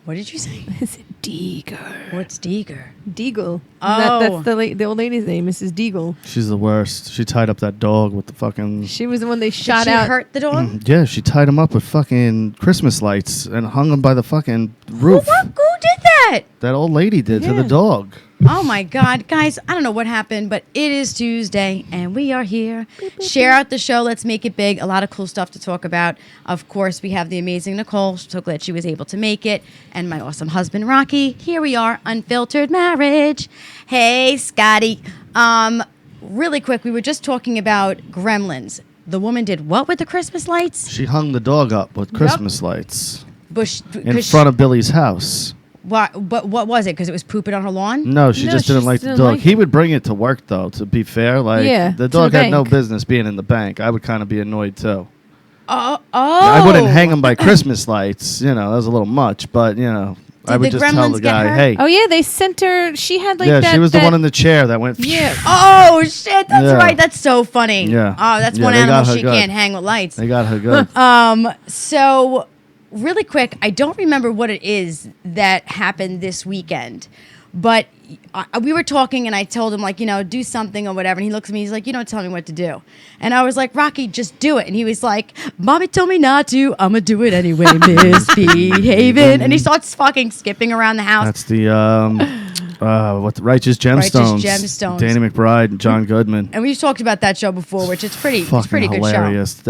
What did you say? I said Deeger. What's Deeger? Deagle. Oh. That's the old lady's name, Mrs. Deagle. She's the worst. She tied up that dog with the fucking... She was the one they shot Did she out. hurt the dog? Yeah, she tied him up with fucking Christmas lights and hung him by the fucking roof. Who did that? That old lady did to the Yeah. dog. Oh my God, guys, I don't know what happened, but it is Tuesday and we are here. Share out the show. Let's make it big. A lot of cool stuff to talk about. Of course, we have the amazing Nicole. So glad she was able to make it. And my awesome husband, Rocky. Here we are, Unfiltered Marriage. Hey, Scotty. Really quick, we were just talking about Gremlins. The woman did what with the Christmas lights? She hung the dog up with Christmas lights in 'Cause front of Billy's house. But what was it? Because it was pooping on her lawn? No, she No, just she didn't like just the didn't dog. like He it. would bring it to work, though, to be fair. Like, Yeah, the to dog the had no bank. business being in the bank. I would kind of be annoyed, too. Oh. I wouldn't hang him by Christmas lights. You know, that was a little much. But, you know, I would the just tell gremlins the get guy, her? hey. Oh, yeah, they sent her. She had like yeah, that. she was the one in the chair that went... Yeah. Oh, shit. That's Yeah. right. That's so funny. Yeah. Oh, that's Yeah, one they got animal her she good. can't hang with lights. They got her good. So, really quick, I don't remember what it is that happened this weekend, but we were talking and I told him, like, do something or whatever. And he looks at me, he's like, you don't tell me what to do. And I was like, Rocky, just do it. And he was like, Mommy told me not to. I'm going to do it anyway, misbehaving. And he starts fucking skipping around the house. That's the... what the Righteous Gemstones. Gemstones. Danny McBride and John Goodman. And we've talked about that show before, which is pretty, it's Fucking pretty good show. hilarious.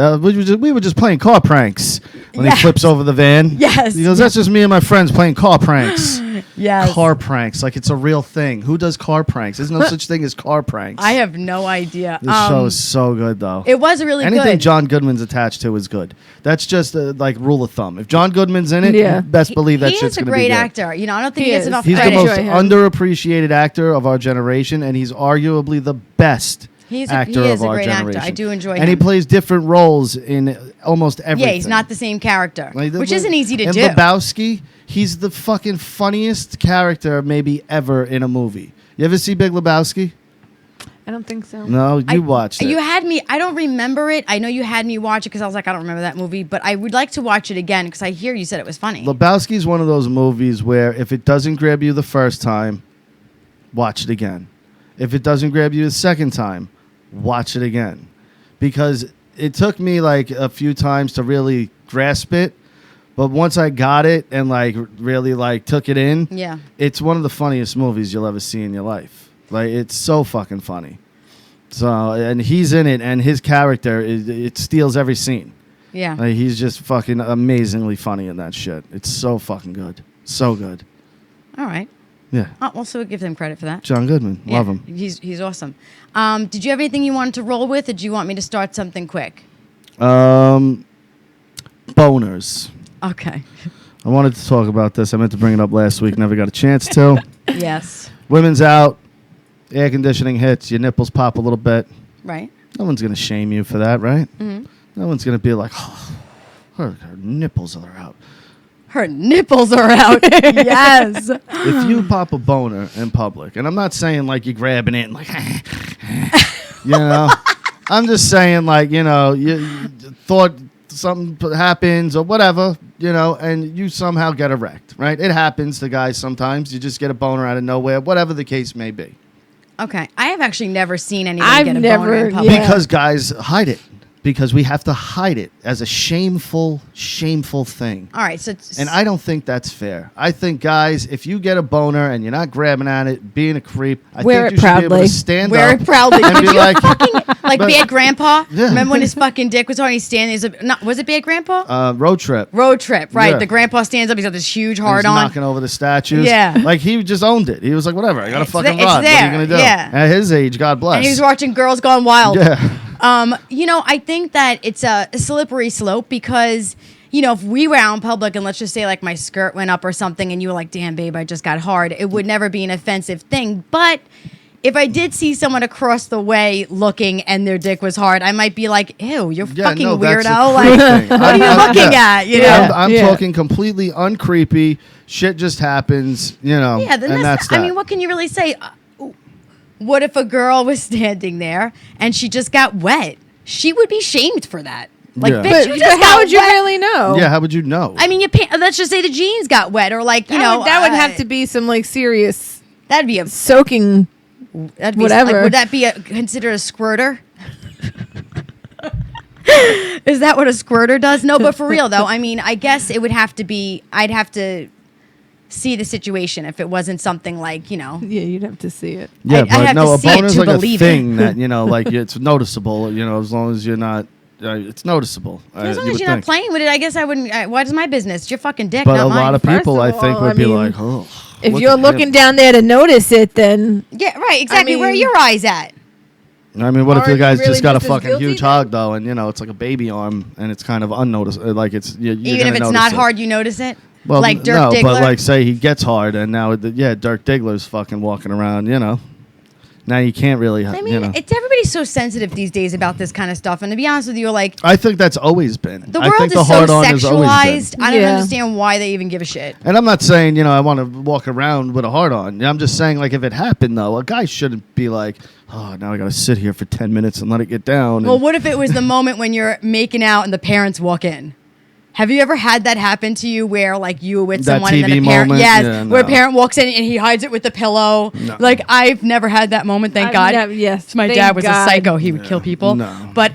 We were just playing car pranks when Yes. he flips over the van. Yes. He goes, that's just me and my friends playing car pranks. Yes. Car pranks, like it's a real thing. Who does car pranks? There's no such thing as car pranks. I have no idea. This show is so good, though. It was really Anything good. John Goodman's attached to is good. That's just like rule of thumb. If John Goodman's in it, Yeah. best believe that he shit's is a going to be great good. actor. I don't think He he gets is. enough He's the credit. most enjoy him. underappreciated actor of our generation, and he's arguably the best He actor is of a our great generation. actor. I do enjoy And he him. plays different roles in almost everything. Yeah, he's not the same character, Like, which isn't easy to and do. Lebowski, he's the fucking funniest character maybe ever in a movie. You ever see Big Lebowski? I don't think so. No, you watched it. You had me. I don't remember it. I know you had me watch it because I was like, I don't remember that movie. But I would like to watch it again because I hear you said it was funny. Lebowski's one of those movies where if it doesn't grab you the first time, watch it again. If it doesn't grab you the second time, watch it again. Because it took me like a few times to really grasp it. But once I got it and like really like took it in, Yeah. it's one of the funniest movies you'll ever see in your life. Like, it's so fucking funny. So, and he's in it, and his character, it steals every scene. Yeah. Like, he's just fucking amazingly funny in that shit. It's so fucking good. So good. All right. Yeah. I'll also give them credit for that. John Goodman. Yeah, Love him. He's awesome. Did you have anything you wanted to roll with, or do you want me to start something quick? Boners. Okay. I wanted to talk about this. I meant to bring it up last week. Never got a chance to. Yes. Women's out. Air conditioning hits. Your nipples pop a little bit. Right. No one's going to shame you for that, right? Mm-hmm. No one's going to be like, oh, her nipples are out. Her nipples are out. Yes. If you pop a boner in public, and I'm not saying like you're grabbing it and like, you know, I'm just saying like, you thought something happens or whatever, and you somehow get erect, right? It happens to guys sometimes. You just get a boner out of nowhere, whatever the case may be. Okay. I have actually never seen anyone I've get a never- boner in public. Yeah. Because guys hide it. Because we have to hide it as a shameful thing. All right. So. And I don't think that's fair. I think, guys, if you get a boner and you're not grabbing at it, being a creep, I Wear think it you should be able proudly. to stand Wear up it proudly. and Could be you like, like but- Bad Grandpa? Yeah. Remember when his fucking dick was on? He's standing. Was it Bad Grandpa? road trip. Road trip. Right. Yeah. The grandpa stands up. He's got this huge He's hard on. knocking over the statues. Yeah. Like, he just owned it. He was like, whatever, I got a It's fucking there- rod. it's What are you there. going to do? Yeah. At his age, God bless. And he was watching Girls Gone Wild. Yeah. I think that it's a slippery slope because, if we were out in public and let's just say like my skirt went up or something and you were like, damn, babe, I just got hard, it would never be an offensive thing. But if I did see someone across the way looking and their dick was hard, I might be like, ew, you're fucking no, that's a weirdo. creep Like, thing. what are you looking at? You know? I'm Yeah. talking completely uncreepy. Shit just happens, Yeah, then and that's that. I mean, what can you really say? What if a girl was standing there and she just got wet? She would be shamed for that. Like, Yeah. bitch, you But just how got would you wet. really know? Yeah, how would you know? I mean, let's just say the jeans got wet, or like That would have to be some like serious that'd be a soaking. that'd be whatever. Like, would that be considered a squirter? Is that what a squirter does? No, but for real though, I mean, I guess it would have to be. I'd have to see the situation if it wasn't something like Yeah, you'd have to see it. yeah, I'd have no, to a see it boner's to like a believe it. thing that like it's noticeable. As long as you're not, it's noticeable. As long you as would you're not think. playing with it, I guess I wouldn't. What's my business? It's your fucking dick, But not a mine. lot of people, I First of think, all, would I be mean, like, oh. If look you're at him. looking down there to notice it, then Yeah, right. Exactly. Where are mean- your eyes at? I mean, what if Are the you guy's really just got a just as fucking guilty huge then? hog though, and it's like a baby arm, and it's kind of unnoticed. Like it's you're Even gonna if it's notice not it. hard, you notice it. Well, like Dirk no, Diggler. but like say he gets hard, and now Dirk Diggler's fucking walking around. Now you can't really. I mean, it's everybody's so sensitive these days about this kind of stuff. And to be honest with you, like I think that's always been. the I world think is the so hard on has always been. sexualized. I don't Yeah. understand why they even give a shit. And I'm not saying, I want to walk around with a heart on. I'm just saying, like, if it happened, though, a guy shouldn't be like, oh, now I got to sit here for 10 minutes and let it get down. Well, what if it was the moment when you're making out and the parents walk in? Have you ever had that happen to you where like you were with That someone and then TV a parent, moment? yes, Yeah, where a no. parent walks in and he hides it with the pillow? No. Like I've never had that moment, thank I've God. never- yes, my thank dad was God. a psycho; he would kill people. No. But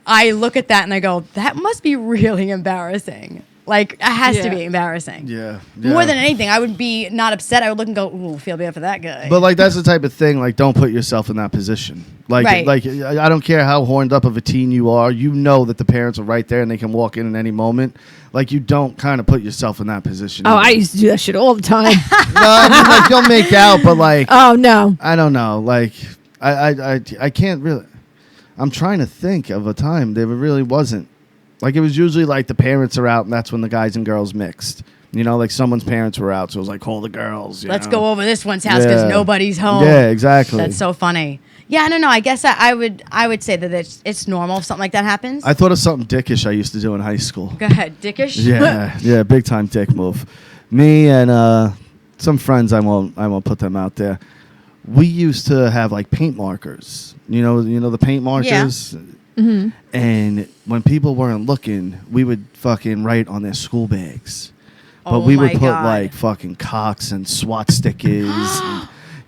I look at that and I go, that must be really embarrassing. Like it has to Yeah. be embarrassing. Yeah. More than anything, I would be not upset. I would look and go, ooh, feel bad for that guy. But like that's the type of thing. Like, don't put yourself in that position. Like, Right. I don't care how horned up of a teen you are. You know that the parents are right there and they can walk in at any moment. Like, you don't kind of put yourself in that position. oh, either. I used to do that shit all the time. No, I mean, like you'll make out, but like Oh no, I don't know. Like I can't really. I'm trying to think of a time there really wasn't. Like it was usually like the parents are out and that's when the guys and girls mixed. Like someone's parents were out, so it was like call the girls. Let's go over this one's house because Yeah. nobody's home. Yeah, exactly. That's so funny. Yeah, I don't know. I guess I would say that it's normal if something like that happens. I thought of something dickish I used to do in high school. Go ahead, dickish. Yeah, big time dick move. Me and some friends, I won't put them out there. We used to have like paint markers. You know the paint markers. Mm-hmm. And when people weren't looking, we would fucking write on their school bags. But Oh we would my put God. like fucking cocks and SWAT stickers.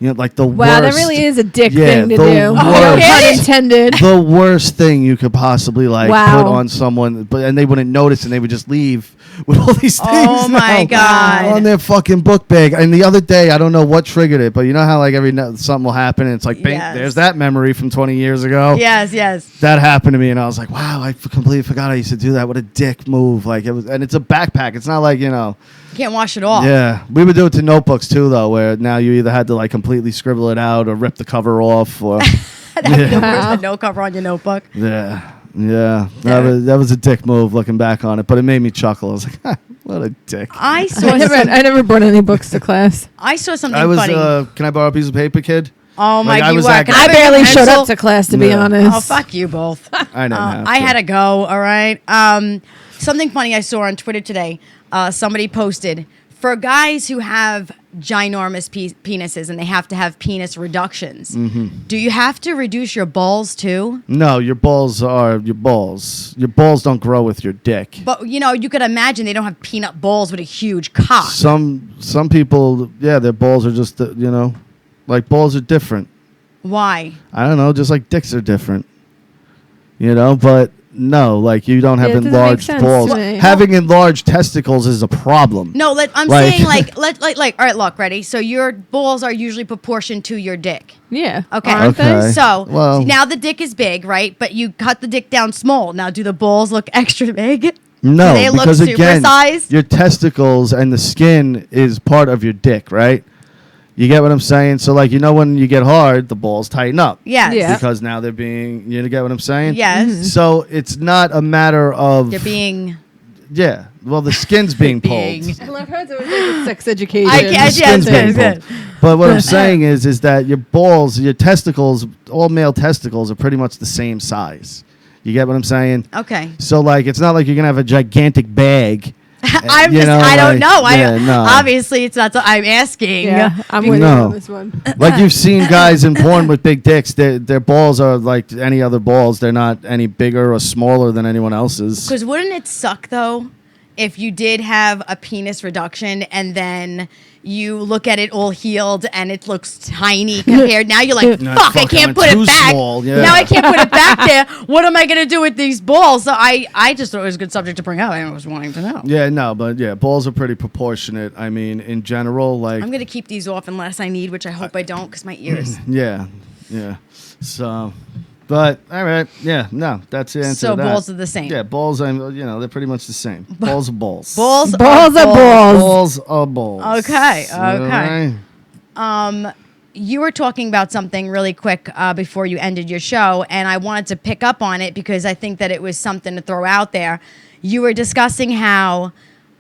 and, like the wow, worst. that really is a dick Yeah, thing to the do. worst. Pun intended. The worst thing you could possibly like Wow. put on someone, and they wouldn't notice, and they would just leave with all these things. Oh my now God. On their fucking book bag. And the other day, I don't know what triggered it, but you know how like something will happen, and it's like, bang, Yes. there's that memory from 20 years ago. Yes, yes. That happened to me, and I was like, wow, I completely forgot I used to do that. What a dick move! Like it was, and it's a backpack. It's not like You can't wash it off. Yeah, we would do it to notebooks too, though, where now you either had to like completely scribble it out or rip the cover off, or That'd be the worst, the no cover on your notebook. yeah. That was a dick move looking back on it, but it made me chuckle. I was like, ha, what a dick. I saw I never brought any books to class. I saw something I was. funny. Can I borrow a piece of paper, kid? Oh my! Like, I you was were. that Can guy. I bring a barely showed pencil? up to class, to be Yeah. honest. Oh fuck you both. I didn't have I to. had to go. All right. Something funny I saw on Twitter today. Somebody posted for guys who have ginormous penises and they have to have penis reductions. Mm-hmm. Do you have to reduce your balls too? No, your balls are your balls. Your balls don't grow with your dick. But you could imagine they don't have peanut balls with a huge cock. Some people, yeah, their balls are just like balls are different. Why? I don't know, just like dicks are different. But no, like you don't have Yeah, it doesn't make enlarged sense balls. to me. Having enlarged testicles is a problem. No, I'm Like- saying like all right, look, ready? So your balls are usually proportioned to your dick. Yeah. Okay. Aren't they? Okay. So Well- now the dick is big, right? But you cut the dick down small. Now do the balls look extra big? No, Do they look because again, supersized? your testicles and the skin is part of your dick, right? You get what I'm saying? So like when you get hard, the balls tighten up. Yes. Yeah. Because now they're being, you get what I'm saying? Yes. So it's not a matter of They're being. yeah. Well, the skin's being Being- pulled. Well, I've heard there was like a sex education. I The guess, skin's yes, being yes, pulled. But what I'm saying is that your balls, your testicles, all male testicles are pretty much the same size. You get what I'm saying? Okay. So like it's not like you're gonna have a gigantic bag I don't know. No. Obviously, it's not. I'm asking. Yeah, I'm with you No. on this one. Like you've seen guys in porn with big dicks. Their balls are like any other balls. They're not any bigger or smaller than anyone else's. Because wouldn't it suck though if you did have a penis reduction and then you look at it all healed and it looks tiny compared. Now you're like, No, fuck, I fuck, can't I'm put too it back. small, yeah. Now I can't put it back there. What am I going to do with these balls? So I just thought it was a good subject to bring up. I was wanting to know. Yeah, no, but yeah, balls are pretty proportionate. I mean, in general, like I'm going to keep these off unless I need, which I hope I don't because my ears. yeah. So, but all right, yeah, no, that's the answer. So to that. balls are the same. Yeah, balls. They're pretty much the same. Balls are balls. Balls Balls are balls. Balls are balls. Okay, All okay. right. You were talking about something really quick before you ended your show, and I wanted to pick up on it because I think that it was something to throw out there. You were discussing how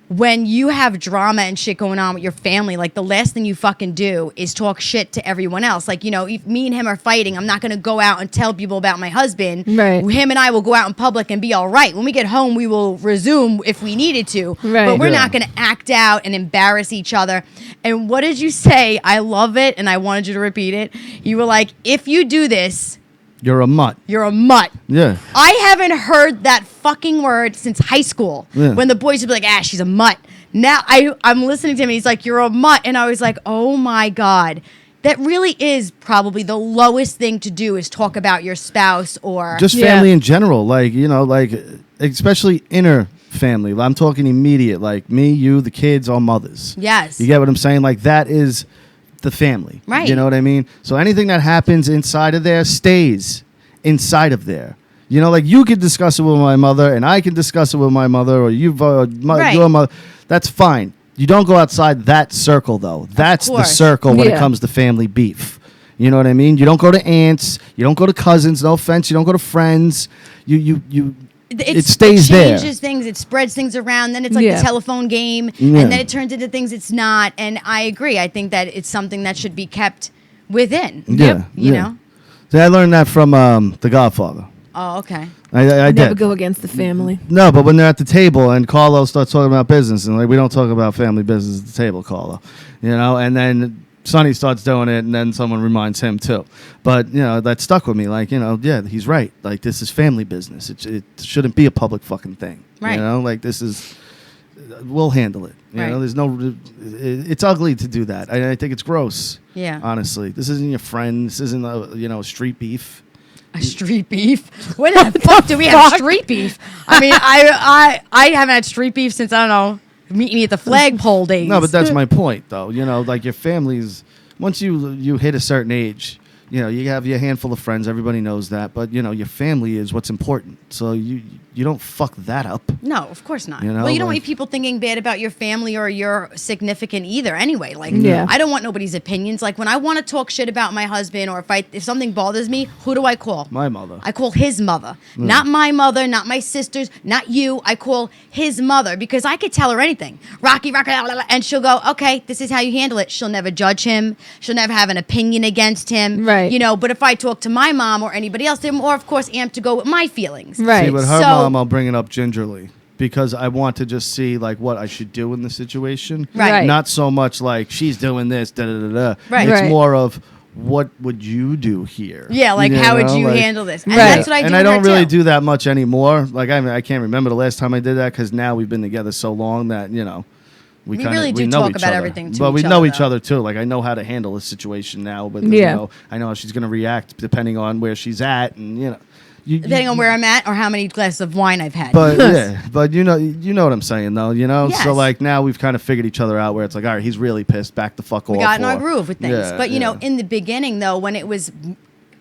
when you have drama and shit going on with your family, like the last thing you fucking do is talk shit to everyone else. Like, if me and him are fighting, I'm not going to go out and tell people about my husband. Right. Him and I will go out in public and be all right. When we get home, we will resume if we needed to. Right. But we're Yeah. not going to act out and embarrass each other. And what did you say? I love it, and I wanted you to repeat it. You were like, if you do this, You're a mutt. you're a mutt. Yeah. I haven't heard that fucking word since high school. Yeah. When the boys would be like, she's a mutt. Now I'm listening to him. He's like, you're a mutt. And I was like, oh my God. That really is probably the lowest thing to do is talk about your spouse or Just Yeah. family in general, like especially inner family. I'm talking immediate, like me, you, the kids, our mothers. yes. You get what I'm saying? Like that is the family. Right. You know what I mean? So anything that happens inside of there stays inside of there. Like you could discuss it with my mother, and I can discuss it with my mother, or your mother. That's fine. You don't go outside that circle, though. That's the course. circle when it Yeah. comes to family beef. You know what I mean? You don't go to aunts. You don't go to cousins. No offense. You don't go to friends. It stays it there. changes things. It spreads things around. Then it's like Yeah. the telephone game, Yeah. and then it turns into things it's not. And I agree. I think that it's something that should be kept within. Yeah. You yeah. know. See, I learned that from The Godfather. Oh, okay. I Never did. go against the family. No, but when they're at the table and Carlo starts talking about business, and like we don't talk about family business at the table, Carlo, and then Sonny starts doing it, and then someone reminds him too. But that stuck with me. Like yeah, he's right. Like this is family business. It shouldn't be a public fucking thing. Right. Like this is. We'll handle it. Right. There's no. It's ugly to do that. I think it's gross. Yeah. Honestly, this isn't your friend. This isn't a street beef. A street beef? When the fuck do we have street beef? I mean, I haven't had street beef since, I don't know, meet me at the flagpole days. No, but that's my point, though. Like your family's once you hit a certain age, you have your handful of friends. Everybody knows that, but your family is what's important. So you don't fuck that up. No, of course not. You know, Well, you don't like- want people thinking bad about your family or your significant either anyway. Like, Yeah. I don't want nobody's opinions. Like, when I want to talk shit about my husband or if something bothers me, who do I call? My mother. I call his mother. Not my mother, not my sisters, not you. I call his mother because I could tell her anything. Rocky, blah, blah, blah, and she'll go, okay, this is how you handle it. She'll never judge him. She'll never have an opinion against him. Right. But if I talk to my mom or anybody else, they're more, of course, amped to go with my feelings. Right. See, with her So- mom, I'll bring it up gingerly because I want to just see like what I should do in the situation. Right. Not so much like she's doing this. Da da da da. Right. It's Right. more of what would you do here? Yeah, like how would you like- handle this? And Right. that's what I do. And I with her don't really too. do that much anymore. Like I can't remember the last time I did that because now we've been together so long that we We kinda, really do know talk each about other. everything to but we each know other, each though. other too. Like I know how to handle a situation now, but Yeah. I know how she's gonna react depending on where she's at, and Depending on where I'm at or how many glasses of wine I've had. But yeah, but you know what I'm saying though, Yes. So like now we've kind of figured each other out where it's like, all right, he's really pissed, back the fuck off. we got in our or- groove with things. Yeah, But yeah. in the beginning though, when it was,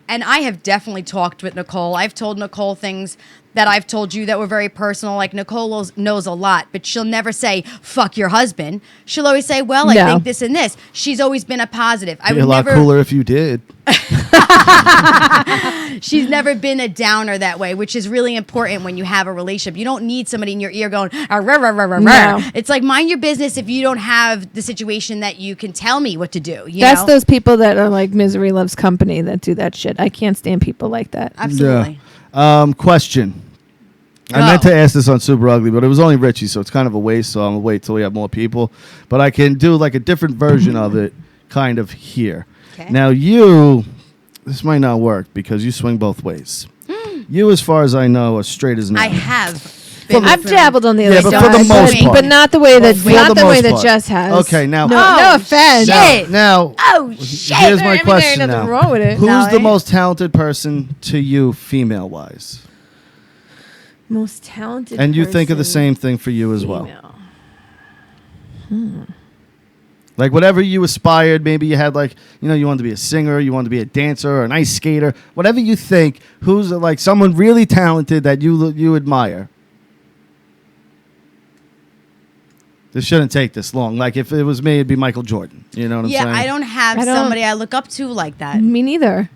and I have definitely talked with Nicole. I've told Nicole things that I've told you that were very personal. Like Nicole knows a lot, but she'll never say "fuck your husband." She'll always say, "Well, I No. think this and this." She's always been a positive. I It'd be would a lot never. cooler if you did. She's never been a downer that way, which is really important when you have a relationship. You don't need somebody in your ear going, "Ah, rah, rah, rah, rah, rah." No. It's like, mind your business if you don't have the situation that you can tell me what to do. You That's know? those people that are like misery loves company that do that shit. I can't stand people like that. Absolutely. Question. I meant to ask this on Super Ugly, but it was only Richie, so it's kind of a waste. So I'm gonna wait till we have more people. But I can do like a different version of it, kind of here. Okay. Now this might not work because you swing both ways. You, as far as I know, are straight as I nails. have. I've dabbled on the other but side, for the most part. but not the way that For not the the way most that part. Jess has. Okay, now no offense. Shit. now Oh shit! here's my I mean, question there ain't now. nothing wrong with it. Who's No, the eh? most talented person to you, female wise? Most talented. And you think of the person, same thing for you as well. female. Like whatever you aspired, maybe you had like, you wanted to be a singer, you wanted to be a dancer or an ice skater, whatever you think, who's like someone really talented that you admire. This shouldn't take this long. Like if it was me, it'd be Michael Jordan. You know what I'm saying? Yeah, I don't have I don't- somebody I look up to like that. Me neither.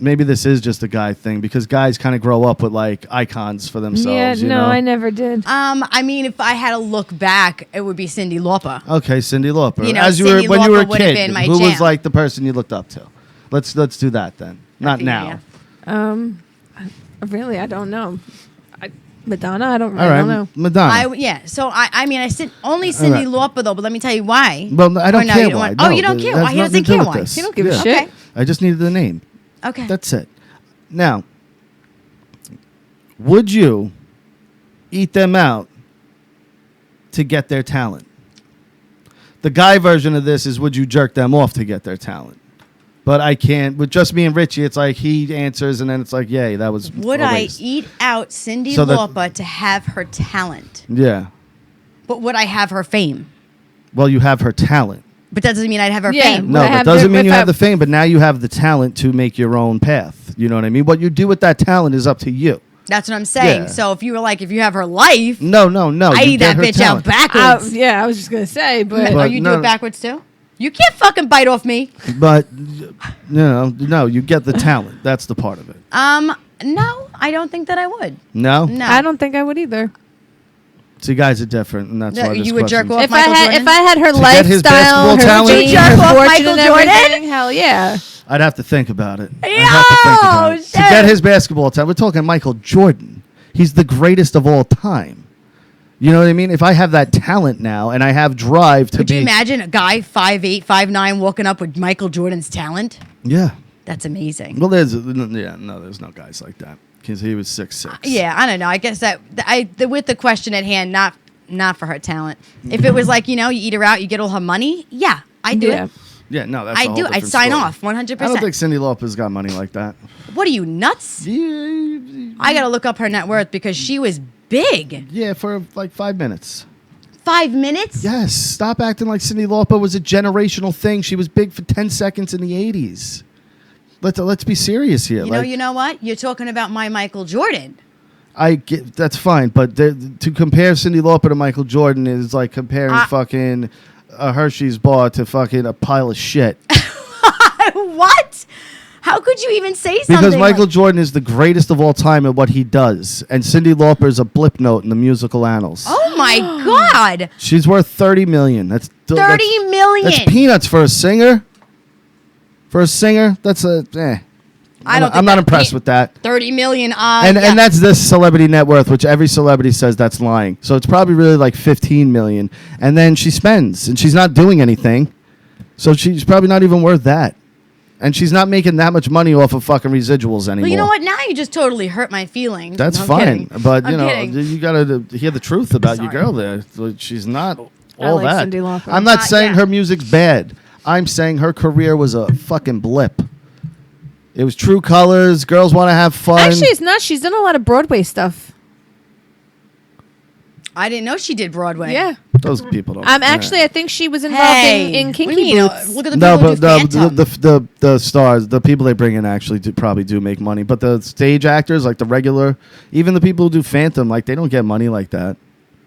Maybe this is just a guy thing because guys kind of grow up with like icons for themselves. Yeah, you no, know? I never did. I mean, if I had to look back, it would be Cyndi Lauper. Okay, Cyndi Lauper. You know, As Cyndi when you were a Lauper would have kid, been my who was jam. like the person you looked up to? Let's do that then. Not now. Really, I don't know. Madonna, I don't. All I right, don't know. Madonna. So I mean, I said only Cyndi Lauper though, but let me tell you why. Well, I don't Or no, care you don't why. want- No, oh, you don't it care has why? He nothing doesn't to do care with why. this. You don't give a Yeah. shit. Okay. I just needed the name. Okay. That's it. Now, would you eat them out to get their talent? The guy version of this is would you jerk them off to get their talent? But I can't. With just me and Richie, it's like he answers and then it's like, yay, that was Would a I waste. eat out Cyndi So that- Lauper to have her talent? Yeah. But would I have her fame? Well, you have her talent. But that doesn't mean I'd have her Yeah. fame. No, I that have doesn't the- mean you if have I- the fame, but now you have the talent to make your own path. You know what I mean? What you do with that talent is up to you. That's what I'm saying. Yeah. So if you were like, if you have her life, No. I you eat get that her bitch out talent. backwards. Yeah, I was just gonna say, but Oh, you do no. it backwards too? You can't fucking bite off me. But no, you get the talent. That's the part of it. No, I don't think that I would. No? No. I don't think I would either. See, guys are different, and that's No, why this you would jerk question's- off If Michael I had Jordan? if I had her get his lifestyle, basketball her talent? fame, Would you jerk her off fortune, Michael and Jordan? everything, hell yeah. I'd have to think about it. I'd Yo, have to think about it. shit. To get his basketball talent, we're talking Michael Jordan. He's the greatest of all time. You know what I mean? If I have that talent now and I have drive to Could be... you imagine a guy 5'8", 5'9", walking up with Michael Jordan's talent? Yeah. That's amazing. Well, there's no guys like that because he was 6'6". Yeah, I don't know. I guess that with the question at hand, not for her talent. If it was like, you eat her out, you get all her money. Yeah, I do Yeah. it. Yeah, no, that's a I whole do. I'd different sign story. off 100%. I don't think Cyndi Lauper's got money like that. What are you, nuts? I got to look up her net worth because she was big. Yeah, for like 5 minutes. 5 minutes? Yes, stop acting like Cyndi Lauper was a generational thing. She was big for 10 seconds in the 80s. Let's be serious here. You know what? You're talking about my Michael Jordan. I get that's fine, but to compare Cyndi Lauper to Michael Jordan is like comparing fucking a Hershey's bar to fucking a pile of shit. What? How could you even say something? Because Michael like- Jordan is the greatest of all time at what he does, and Cyndi Lauper is a blip note in the musical annals. Oh my God! She's worth $30 million. That's $30 million. That's peanuts for a singer. For a singer, that's a. I'm not impressed with that. 30 million. And that's this celebrity net worth, which every celebrity says that's lying. So it's probably really like 15 million. And then she spends, and she's not doing anything. So she's probably not even worth that. And she's not making that much money off of fucking residuals anymore. Well, you know what? Now you just totally hurt my feelings. That's No, I'm fine. kidding. But, I'm kidding. you got to hear the truth about your Sorry. girl there. So she's not all like that. Cyndi Lauper. I'm not saying yeah. her music's bad. I'm saying her career was a fucking blip. It was True Colors. Girls Want to Have Fun. Actually, it's not. She's done a lot of Broadway stuff. I didn't know she did Broadway. Yeah. Those people don't. Actually, I think she was involved in what Kinky do you mean? Boots. Look at the No, people but who do Phantom. the stars, the people they bring in actually probably do make money. But the stage actors, like the regular, even the people who do Phantom, like they don't get money like that.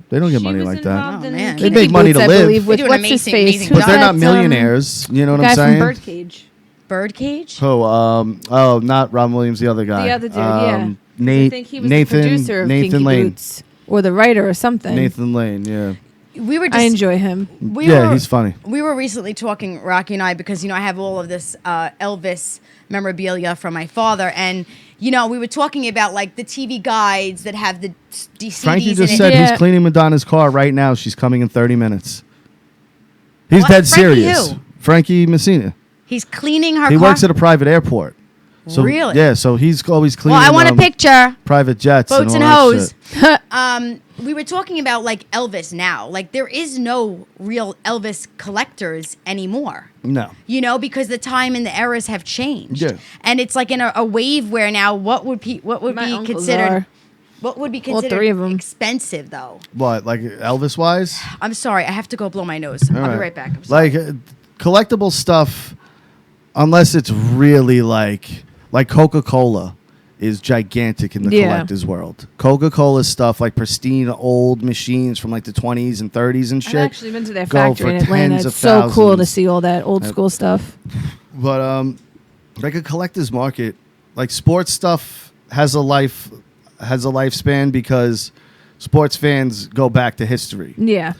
They don't get She money was like that. involved Oh, in man. They Kinky make money Boots, to I live. believe, with They do an what's his amazing, face? amazing Who's But they're job. not that, millionaires. You know what guy I'm saying? from Birdcage. Birdcage? Oh, not Robin Williams, the other guy. The other dude, yeah. Nate, I think he was Nathan, the producer of Nathan Kinky Lane. Boots. Or the writer or something. Nathan Lane, yeah. We were just. I enjoy him. We Yeah, were, he's funny. We were recently talking, Rocky and I, because I have all of this Elvis memorabilia from my father, and You know, we were talking about like the TV guides that have the CDs Frankie in just it. said Yeah. he's cleaning Madonna's car right now. She's coming in 30 minutes. He's What? dead Frankie serious. who? Frankie Messina. He's cleaning her He car. works at a private airport. So, Really? Yeah, so he's always cleaning Well, I want a picture. private jets Boats and all that hoes. shit. We were talking about like Elvis now. Like there is no real Elvis collectors anymore. No. You know, because the time and the eras have changed. Yeah. And it's like in a wave where now what would be My uncles considered are. what would be All considered three of 'em. expensive though? What, like Elvis wise? I'm sorry, I have to go blow my nose. I'll be right back. I'm sorry. Like collectible stuff, unless it's really like Coca-Cola is gigantic in the Yeah. collector's world. Coca-Cola stuff, like pristine old machines from like the 20s and 30s and shit. I've actually been to their go factory for in Atlanta. tens It's of so cool to thousands. see all that old school stuff. But like a collector's market, like sports stuff has a lifespan because sports fans go back to history. Yeah.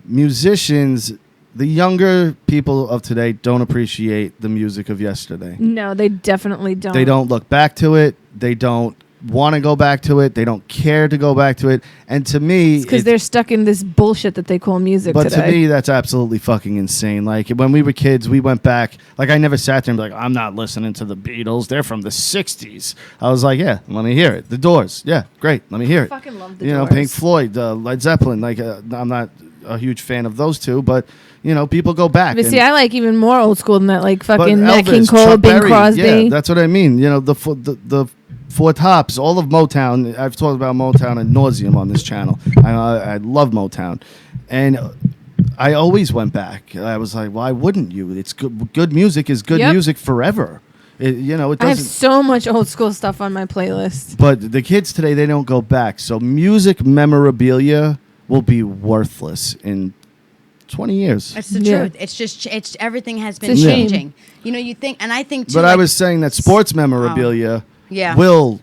Musicians, the younger people of today don't appreciate the music of yesterday. No, they definitely don't. They don't look back to it. They don't want to go back to it. They don't care to go back to it. And to me, because they're stuck in this bullshit that they call music but today. to me, that's absolutely fucking insane. Like when we were kids, we went back. Like I never sat there and be like, I'm not listening to the Beatles. They're from the '60s. I was like, yeah, let me hear it. The Doors, yeah, great. Let me hear it. fucking love the You know, Doors. Pink Floyd, Led Zeppelin. Like I'm not a huge fan of those two, but you know, people go back. But see, I like even more old school than that, like but fucking Nat Elvis, King Cole, Chuck Bing Berry, Crosby. yeah, that's what I mean. You know, the Four Tops, all of Motown. I've talked about Motown ad nauseum on this channel. I love Motown, and I always went back. I was like, why wouldn't you? It's good. Good music is good Yep. music forever. You know, it I have doesn't. so much old school stuff on my playlist. But the kids today, they don't go back. So music memorabilia will be worthless in 20 years. That's the Yeah. truth. It's just everything has been It's a shame. changing. You know, you think, and I think too. But like, I was saying that sports memorabilia Yeah. will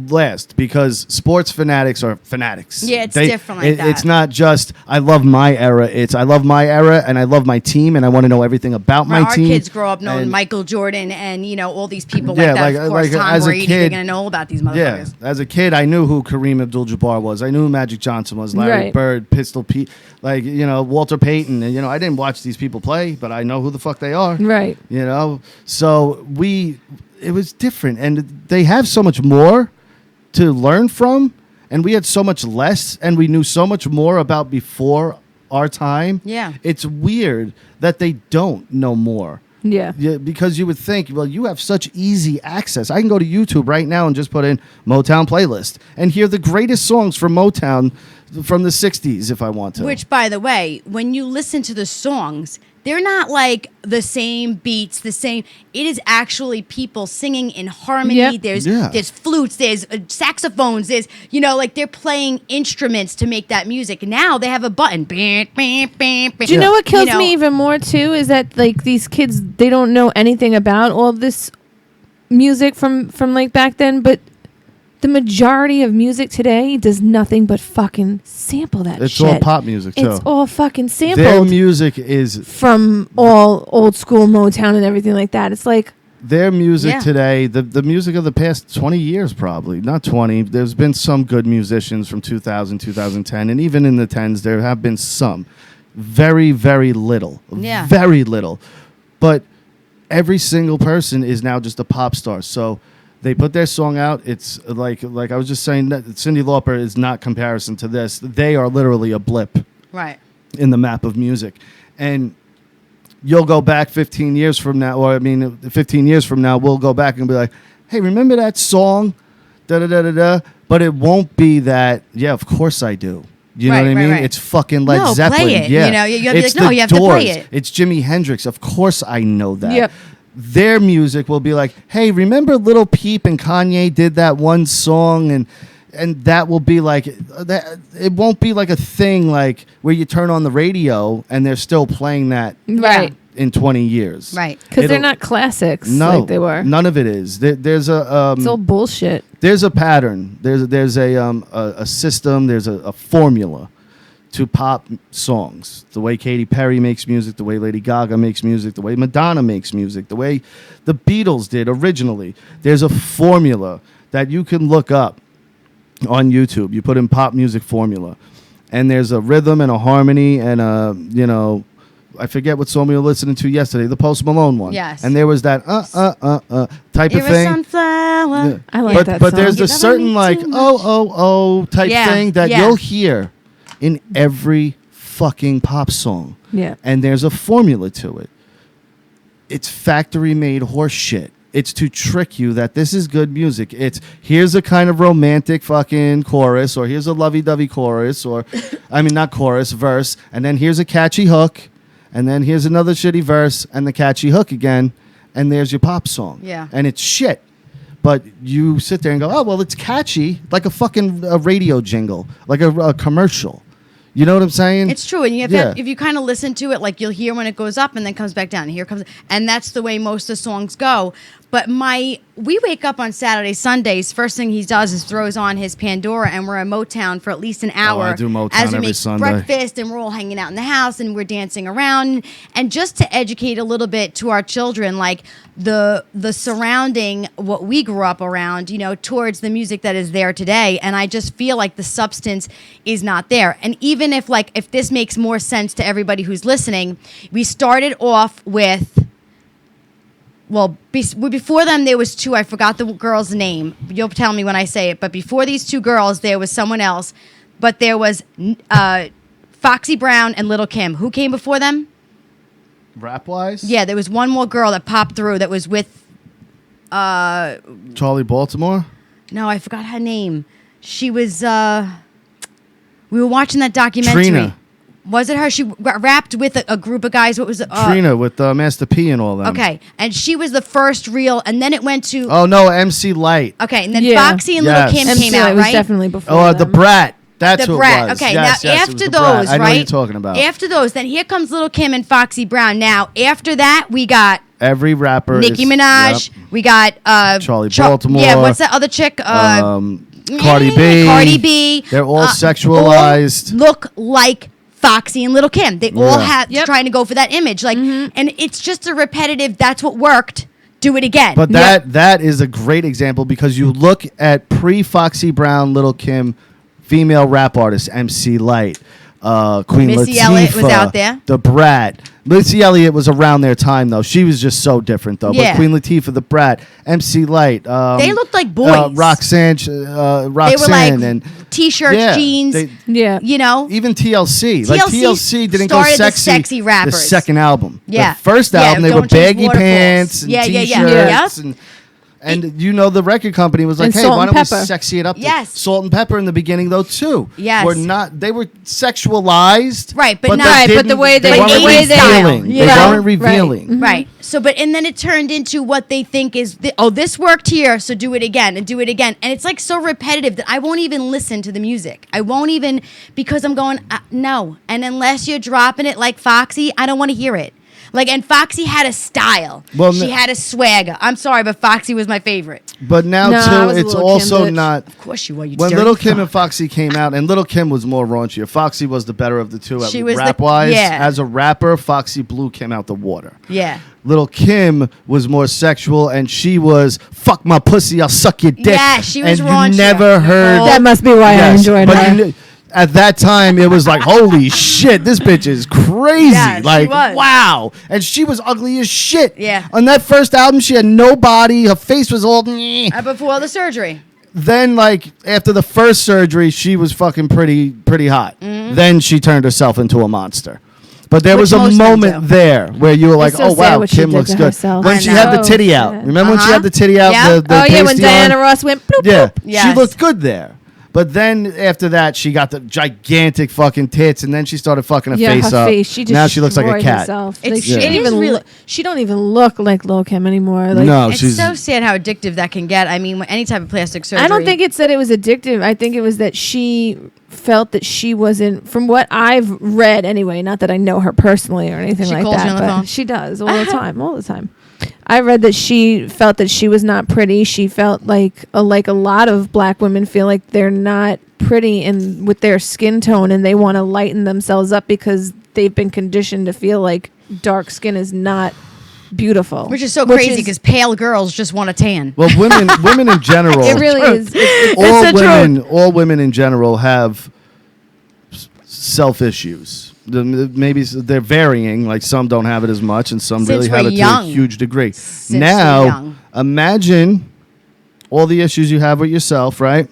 last because sports fanatics are fanatics. Yeah, it's different like that. It's not just I love my era. It's I love my era and I love my team and I want to know everything about Right, my our team. kids grow up knowing And- Michael Jordan and you know all these people Yeah, like that. like- Of course, like, Tom as a Brady. They're kid- gonna know all about these Yeah, motherfuckers. as a kid, I knew who Kareem Abdul-Jabbar was. I knew who Magic Johnson was, Larry Right. Bird, Pistol Pete, like you know Walter Payton. And you know, I didn't watch these people play, but I know who the fuck they are. Right. You know, so it was different, and they have so much more to learn from, and we had so much less, and we knew so much more about before our time. Yeah. It's weird that they don't know more. Yeah. Yeah, because you would think, well, you have such easy access. I can go to YouTube right now and just put in Motown playlist and hear the greatest songs from Motown from the 60s if I want to. Which, by the way, when you listen to the songs, they're not like the same beats, the same. It is actually people singing in harmony. Yep. There's flutes, there's saxophones, there's like they're playing instruments to make that music. Now they have a button. Do you know what kills me even more too is that like these kids, they don't know anything about all this music from like back then, but the majority of music today does nothing but fucking sample that it's shit. all pop music, too. It's all fucking Their sampled music is from all old school Motown and everything like that. It's like, their music Yeah. today, the music of the past 20 years probably, not 20. There's been some good musicians from 2000, 2010, and even in the 10s there have been some. Very, very little. Yeah. Very little. But every single person is now just a pop star. So they put their song out. It's like I was just saying that Cyndi Lauper is not comparison to this. They are literally a blip Right. in the map of music. And you'll go back 15 years from now, or 15 years from now, we'll go back and be like, hey, remember that song? Da-da-da-da-da. But it won't be that, yeah, of course I do. You know Right, what I right, mean? right. It's fucking Led No, play Zeppelin. it. Yeah. You know, you'll be It's like, no, the you have to play Doors. it. It's Jimi Hendrix. Of course I know that. Yep. Their music will be like, hey, remember Lil Peep and Kanye did that one song and that will be like that. It won't be like a thing like where you turn on the radio and they're still playing that right. in 20 years. Right. Because they're It'll- not classics No, like they were. none of it is. There's It's all bullshit. there's a pattern. There's a system. There's a formula to pop songs. The way Katy Perry makes music, the way Lady Gaga makes music, the way Madonna makes music, the way the Beatles did originally. There's a formula that you can look up on YouTube. You put in pop music formula, and there's a rhythm and a harmony and a, you know, I forget what song we were listening to yesterday, the Post Malone one. Yes. And there was that type You're of thing. a sunflower. Yeah. I like but, that But song. there's You a never certain need like too much. type Yeah, thing that yeah. you'll hear in every fucking pop song. Yeah. And there's a formula to it. It's factory made horse shit. It's to trick you that this is good music. It's here's a kind of romantic fucking chorus, or here's a lovey-dovey chorus, or I mean not chorus, verse, and then here's a catchy hook, and then here's another shitty verse and the catchy hook again, and there's your pop song. Yeah. And it's shit. But you sit there and go, oh well, it's catchy, like a fucking radio jingle, like a commercial. You know what I'm saying? It's true, and you have Yeah. to, if you kind of listen to it, like you'll hear when it goes up and then comes back down. And here comes, and that's the way most of the songs go. But we wake up on Saturday, Sundays. First thing he does is throws on his Pandora, and we're at Motown for at least an hour. I do Motown as we every make Sunday. breakfast, and we're all hanging out in the house, and we're dancing around, and just to educate a little bit to our children, like the surrounding what we grew up around, you know, towards the music that is there today. And I just feel like the substance is not there. And even if this makes more sense to everybody who's listening, we started off with. Well, before them, there was two. I forgot the girl's name. You'll tell me when I say it. But before these two girls, there was someone else. But there was Foxy Brown and Lil Kim. Who came before them? Rap wise? Yeah, there was one more girl that popped through that was with... Charlie Baltimore? No, I forgot her name. She was... we were watching that documentary. Trina. Was it her? She rapped with a group of guys. What was it? Trina with Master P and all that. Okay, and she was the first real, and then it went to... Oh, no, MC Light. Okay, and then Yeah. Foxy and Yes. Lil Kim MC came out, was right? definitely before Oh, the them. Brat. That's The who Brat. it was. Okay, Yes, now yes, it was after the Brat. those, I know right? what you're talking about. After those, then here comes Lil Kim and Foxy Brown. Now, after that, we got Every rapper Nicki is- Minaj. Yep. We got Charlie Baltimore. Yeah, what's that other chick? Cardi B. Cardi B. They're all sexualized. All look like Foxy and Lil Kim. They all Yeah. have trying to go for that image. Like, and it's just a repetitive. That's what worked. Do it again. But that is a great example because you look at pre-Foxy Brown, Lil Kim, female rap artists, MC Light, Queen Missy Latifah, Elliott was out there. The Brat. Missy Elliott was around their time though. She was just so different though. Yeah. But Queen Latifah, The Brat, MC Light. They looked like boys. Roxanne, they were like and t-shirts, yeah, jeans. Yeah. You know. even TLC. Like TLC didn't go started the sexy. sexy rappers. The second album. Yeah. The first Yeah, album, they were Don't Chase baggy Waterfalls. pants and Yeah, yeah, yeah. t-shirts Yep. and you know the record company was like, And hey, Salt why and don't we Pepper. sexy it up? Yes. Salt and Pepper in the beginning though too. Yes. They were sexualized. Right, but they not- Right, but didn't- the way they- weren't the way they- revealing. you They know? weren't revealing. Right. So, but and then it turned into what they think is, this worked here, so do it again and do it again. And it's like so repetitive that I won't even listen to the music. I won't even, because I'm going, no. And unless you're dropping it like Foxy, I don't want to hear it. Like, and Foxy had a style. Well, she had a swagger. I'm sorry, but Foxy was my favorite. But now No, I too, was a it's Lil' Kim also bitch. not. Of course you were. You When dirty Lil Kim fuck. and Foxy came out, and Lil Kim was more raunchier. Foxy was the better of the two. She was the- rap wise. yeah. As a rapper, Foxy blew Kim out the water. Yeah. Lil Kim was more sexual, and she was "fuck my pussy, I'll suck your dick." Yeah, she was and raunchier. you never heard. That must be why I Yes, enjoyed but her. you kn- at that time, it was like, holy shit, this bitch is crazy. Yeah, she like, was. wow. And she was ugly as shit. Yeah. On that first album, she had no body. Her face was all. Before the surgery. Then, like, after the first surgery, she was fucking pretty hot. Mm-hmm. Then she turned herself into a monster. But there Which was a most men moment do. there where you were like, so oh, sad wow, what she Kim did looks to good. herself. When I she had the know. titty out. Yeah. Remember when she had the titty out? Yeah. The Oh yeah, when pasty Diana on? Ross went bloop, Yeah. bloop. Yes. She looked good there. But then after that, she got the gigantic fucking tits, and then she started fucking her Yeah, face her up. face. She just now she looks like a destroyed cat. herself. It's- Like, she it didn't is even really- look. She don't even look like Lil Kim anymore. Like, No, It's she's so sad how addictive that can get. I mean, any type of plastic surgery. I don't think it's that it was addictive. I think it was that she felt that she wasn't, from what I've read anyway, not that I know her personally or anything She like calls that, you on the but phone? she does all the time, all the time. I read that she felt that she was not pretty. She felt like a lot of black women feel like they're not pretty and with their skin tone, and they want to lighten themselves up because they've been conditioned to feel like dark skin is not beautiful. Which is so crazy because pale girls just want a tan. Well, women in general. It really is. All women in general have self issues. Maybe they're varying. Like some don't have it as much, and some really have it to a huge degree. Now, imagine all the issues you have with yourself, right?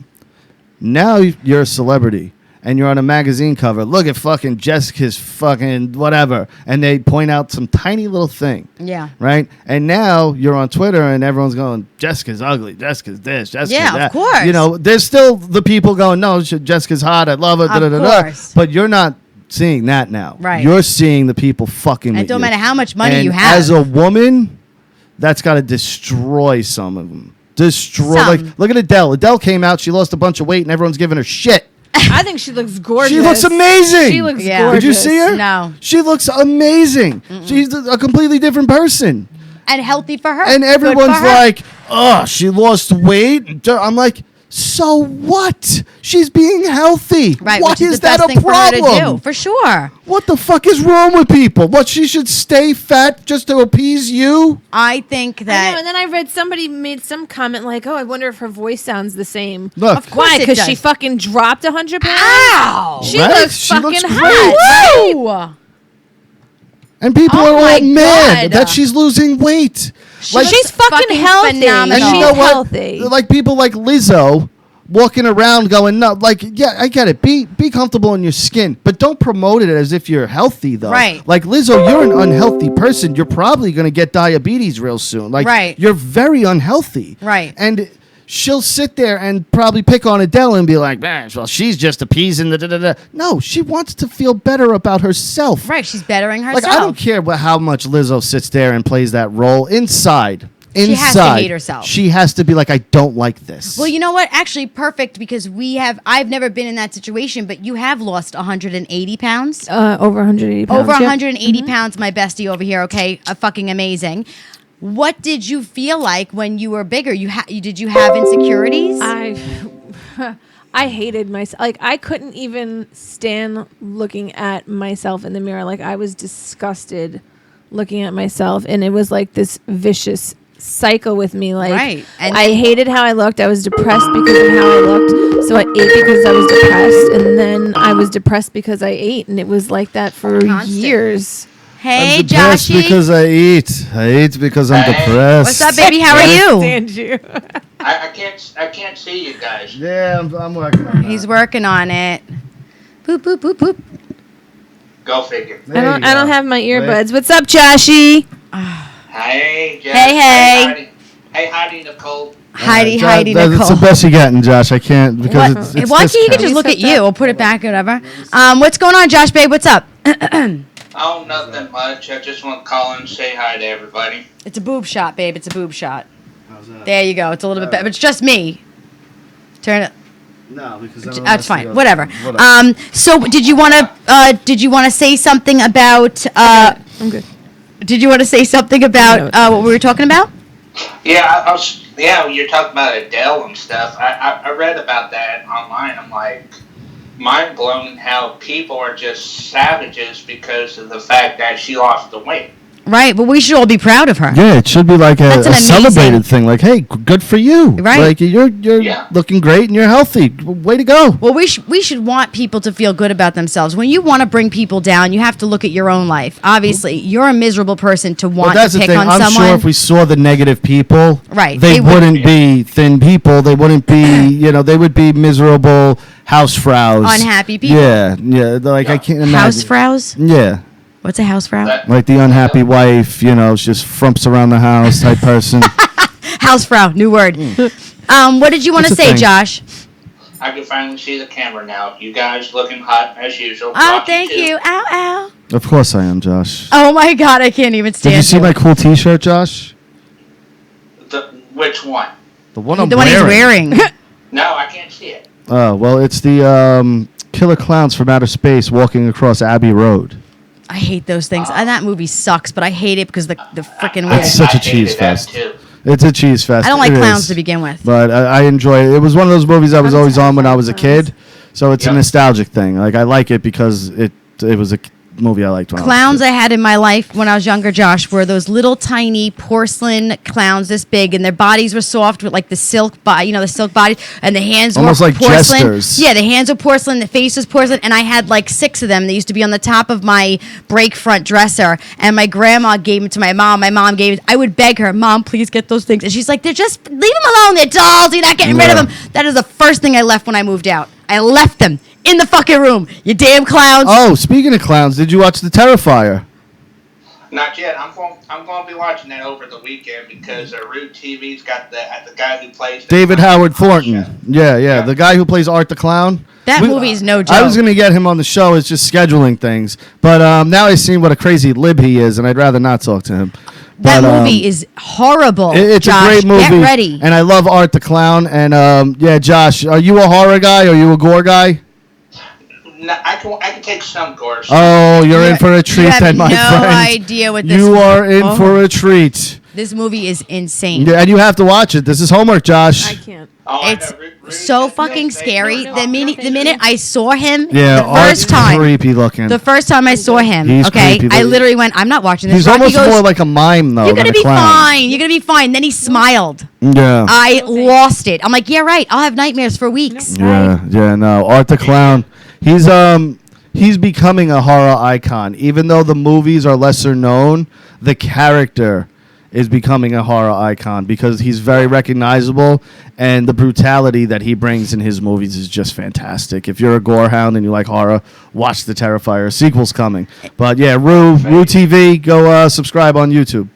Now you're a celebrity. And you're on a magazine cover. Look at fucking Jessica's fucking whatever. And they point out some tiny little thing. Yeah. Right? And now you're on Twitter and everyone's going, Jessica's ugly. Jessica's this. Jessica's that. Yeah, of course. You know, there's still the people going, no, Jessica's hot. I love her. Of course. But you're not seeing that now. Right. You're seeing the people fucking with you. It don't matter how much money and you have. as a woman, that's got to destroy some of them. Like, look at Adele. Adele came out. She lost a bunch of weight and everyone's giving her shit. I think she looks gorgeous. She looks amazing. She looks gorgeous. Did you see her? No. She looks amazing. She's a completely different person. And healthy for her. And everyone's like, oh, she lost weight. I'm like, so what? She's being healthy. Right, What which is is the best that thing a for her to problem? do, for sure. What the fuck is wrong with people? What, she should stay fat just to appease you? I think that. I know, and then I read somebody made some comment like, "Oh, I wonder if her voice sounds the same." Look. Of course Why? it Because does. she fucking dropped 100 pounds. Ow! She Right? looks She fucking looks hot. Woo! And people Oh are my all mad God. that she's losing weight. She's fucking healthy. phenomenal. And you She's know what? healthy. Like people like Lizzo walking around going, no, like, yeah, I get it. Be comfortable in your skin, but don't promote it as if you're healthy, though. Right. Like, Lizzo, you're an unhealthy person. You're probably going to get diabetes real soon. Like, Right. you're very unhealthy. Right. And she'll sit there and probably pick on Adele and be like, man, well, she's just appeasing the da-da-da. No, she wants to feel better about herself. Right, she's bettering herself. Like, I don't care how much Lizzo sits there and plays that role. Inside, She has to hate herself. She has to be like, I don't like this. Well, you know what? Actually, perfect because I've never been in that situation, but you have lost 180 pounds. Over 180 pounds. Over 180 pounds, my bestie over here. Okay, fucking amazing. What did you feel like when you were bigger? Did you have insecurities? I hated myself. Like, I couldn't even stand looking at myself in the mirror. Like, I was disgusted looking at myself, and it was like this vicious cycle with me. Like, Right. And I hated how I looked. I was depressed because of how I looked. So I ate because I was depressed, and then I was depressed because I ate, and it was like that for Constant. years. Hey, I'm depressed Joshy. because I eat. I eat because I'm depressed. What's up, baby? How are you? Stand you. I can't see you guys. Yeah, I'm working on that. He's working on it. Boop, boop, boop, boop. Go figure. There you I don't go. have my earbuds. Wait. What's up, Joshy? Hey, Jeff. Hey, hey. Heidi. Hey, Heidi, Nicole. Heidi, Josh, Heidi, That's Nicole. the best you're getting, Josh. I can't because What? it's Why this can't you count. just look at you? We'll put it back, whatever. What's going on, Josh, babe? What's up? Oh, nothing much. I just want to call and say hi to everybody. It's a boob shot, babe. It's a boob shot. How's that? There you go. It's a little bit better. But it's just me. Turn it. No, because I don't That's want to fine. go- Whatever. So did you want to say something about? I'm good. Did you want to say something about what we were talking about? Yeah, I was. Yeah, you're talking about Adele and stuff. I read about that online. I'm like, mind blown how people are just savages because of the fact that she lost the weight. Right. But we should all be proud of her. Yeah, it should be like a That's an amazing- celebrated thing. Like, hey, good for you. Right. Like you're Yeah. looking great and you're healthy. Way to go. Well, we should want people to feel good about themselves. When you want to bring people down, you have to look at your own life. Obviously, you're a miserable person to But want that's to the pick thing. on I'm someone. sure if we saw the negative people, Right, they they wouldn't be thin people. They wouldn't be, they would be miserable housefrows. Unhappy people. Yeah, yeah. Like I can't imagine. Housefrows? Yeah. What's a housefrau? Like the unhappy wife, just frumps around the house type person. Housefrau, new word. What did you want to That's a say, thing. Josh? I can finally see the camera now. You guys looking hot as usual. Oh, Rocky thank too. you. Ow, ow. Of course I am, Josh. Oh my God, I can't even stand Did you see you. my cool T-shirt, Josh? Which one? The one I'm The one he's wearing. No, I can't see it. Oh, well, it's the killer clowns from outer space walking across Abbey Road. I hate those things. That movie sucks, but I hate it because the freaking It's weird. such a I cheese hated that fest. too. It's a cheese fest. I don't like It clowns is. to begin with. But I enjoy it. It was one of those movies I was always on when I was a kid. So it's a Yep. nostalgic thing. Like I like it because it was movie I liked when Clowns I had in my life when I was younger, Josh, were those little tiny porcelain clowns this big, and their bodies were soft with like the silk body, the silk body, and the hands almost were like porcelain. jesters. Yeah, the hands were porcelain, the face was porcelain, and I had like 6 of them. They used to be on the top of my break front dresser, and my grandma gave them to my mom. My mom gave it. I would beg her, Mom, please get those things, and she's like, leave them alone. They're dolls. You're not getting rid of them. That is the first thing I left when I moved out. I left them in the fucking room. You damn clowns. Oh, speaking of clowns, did you watch The Terrifier? Not yet. I'm going to be watching that over the weekend because Root TV's got the guy who plays David Howard Thornton. Yeah, the guy who plays Art the Clown. That movie's no joke. I was going to get him on the show. It's just scheduling things. But now I've seen what a crazy lib he is, and I'd rather not talk to him. That movie is horrible. It's Josh, a great movie. Get ready. And I love Art the Clown. And yeah, Josh, are you a horror guy? Or are you a gore guy? No, I can take some gore. Oh, you're in for a treat then, my friend. You have no idea what this You movie are in for a treat. This movie is insane. Yeah, and you have to watch it. This is homework, Josh. I can't. Oh, It's Root so is fucking amazing. scary. No, The minute I saw him, Yeah, the Art's first time, creepy looking. the first time I saw him, He's okay, creepy, I but- literally went, I'm not watching this. He's Rocky almost goes, more like a mime, though. you're than gonna a be clown. fine. You're gonna be fine. Then he smiled. Yeah. I lost it. I'm like, yeah, right. I'll have nightmares for weeks. Yeah, no. Art the Clown. He's becoming a horror icon. Even though the movies are lesser known, the character is becoming a horror icon because he's very recognizable, and the brutality that he brings in his movies is just fantastic. If you're a gore hound and you like horror, watch The Terrifier. Sequel's coming. But yeah, Rue TV, go subscribe on YouTube.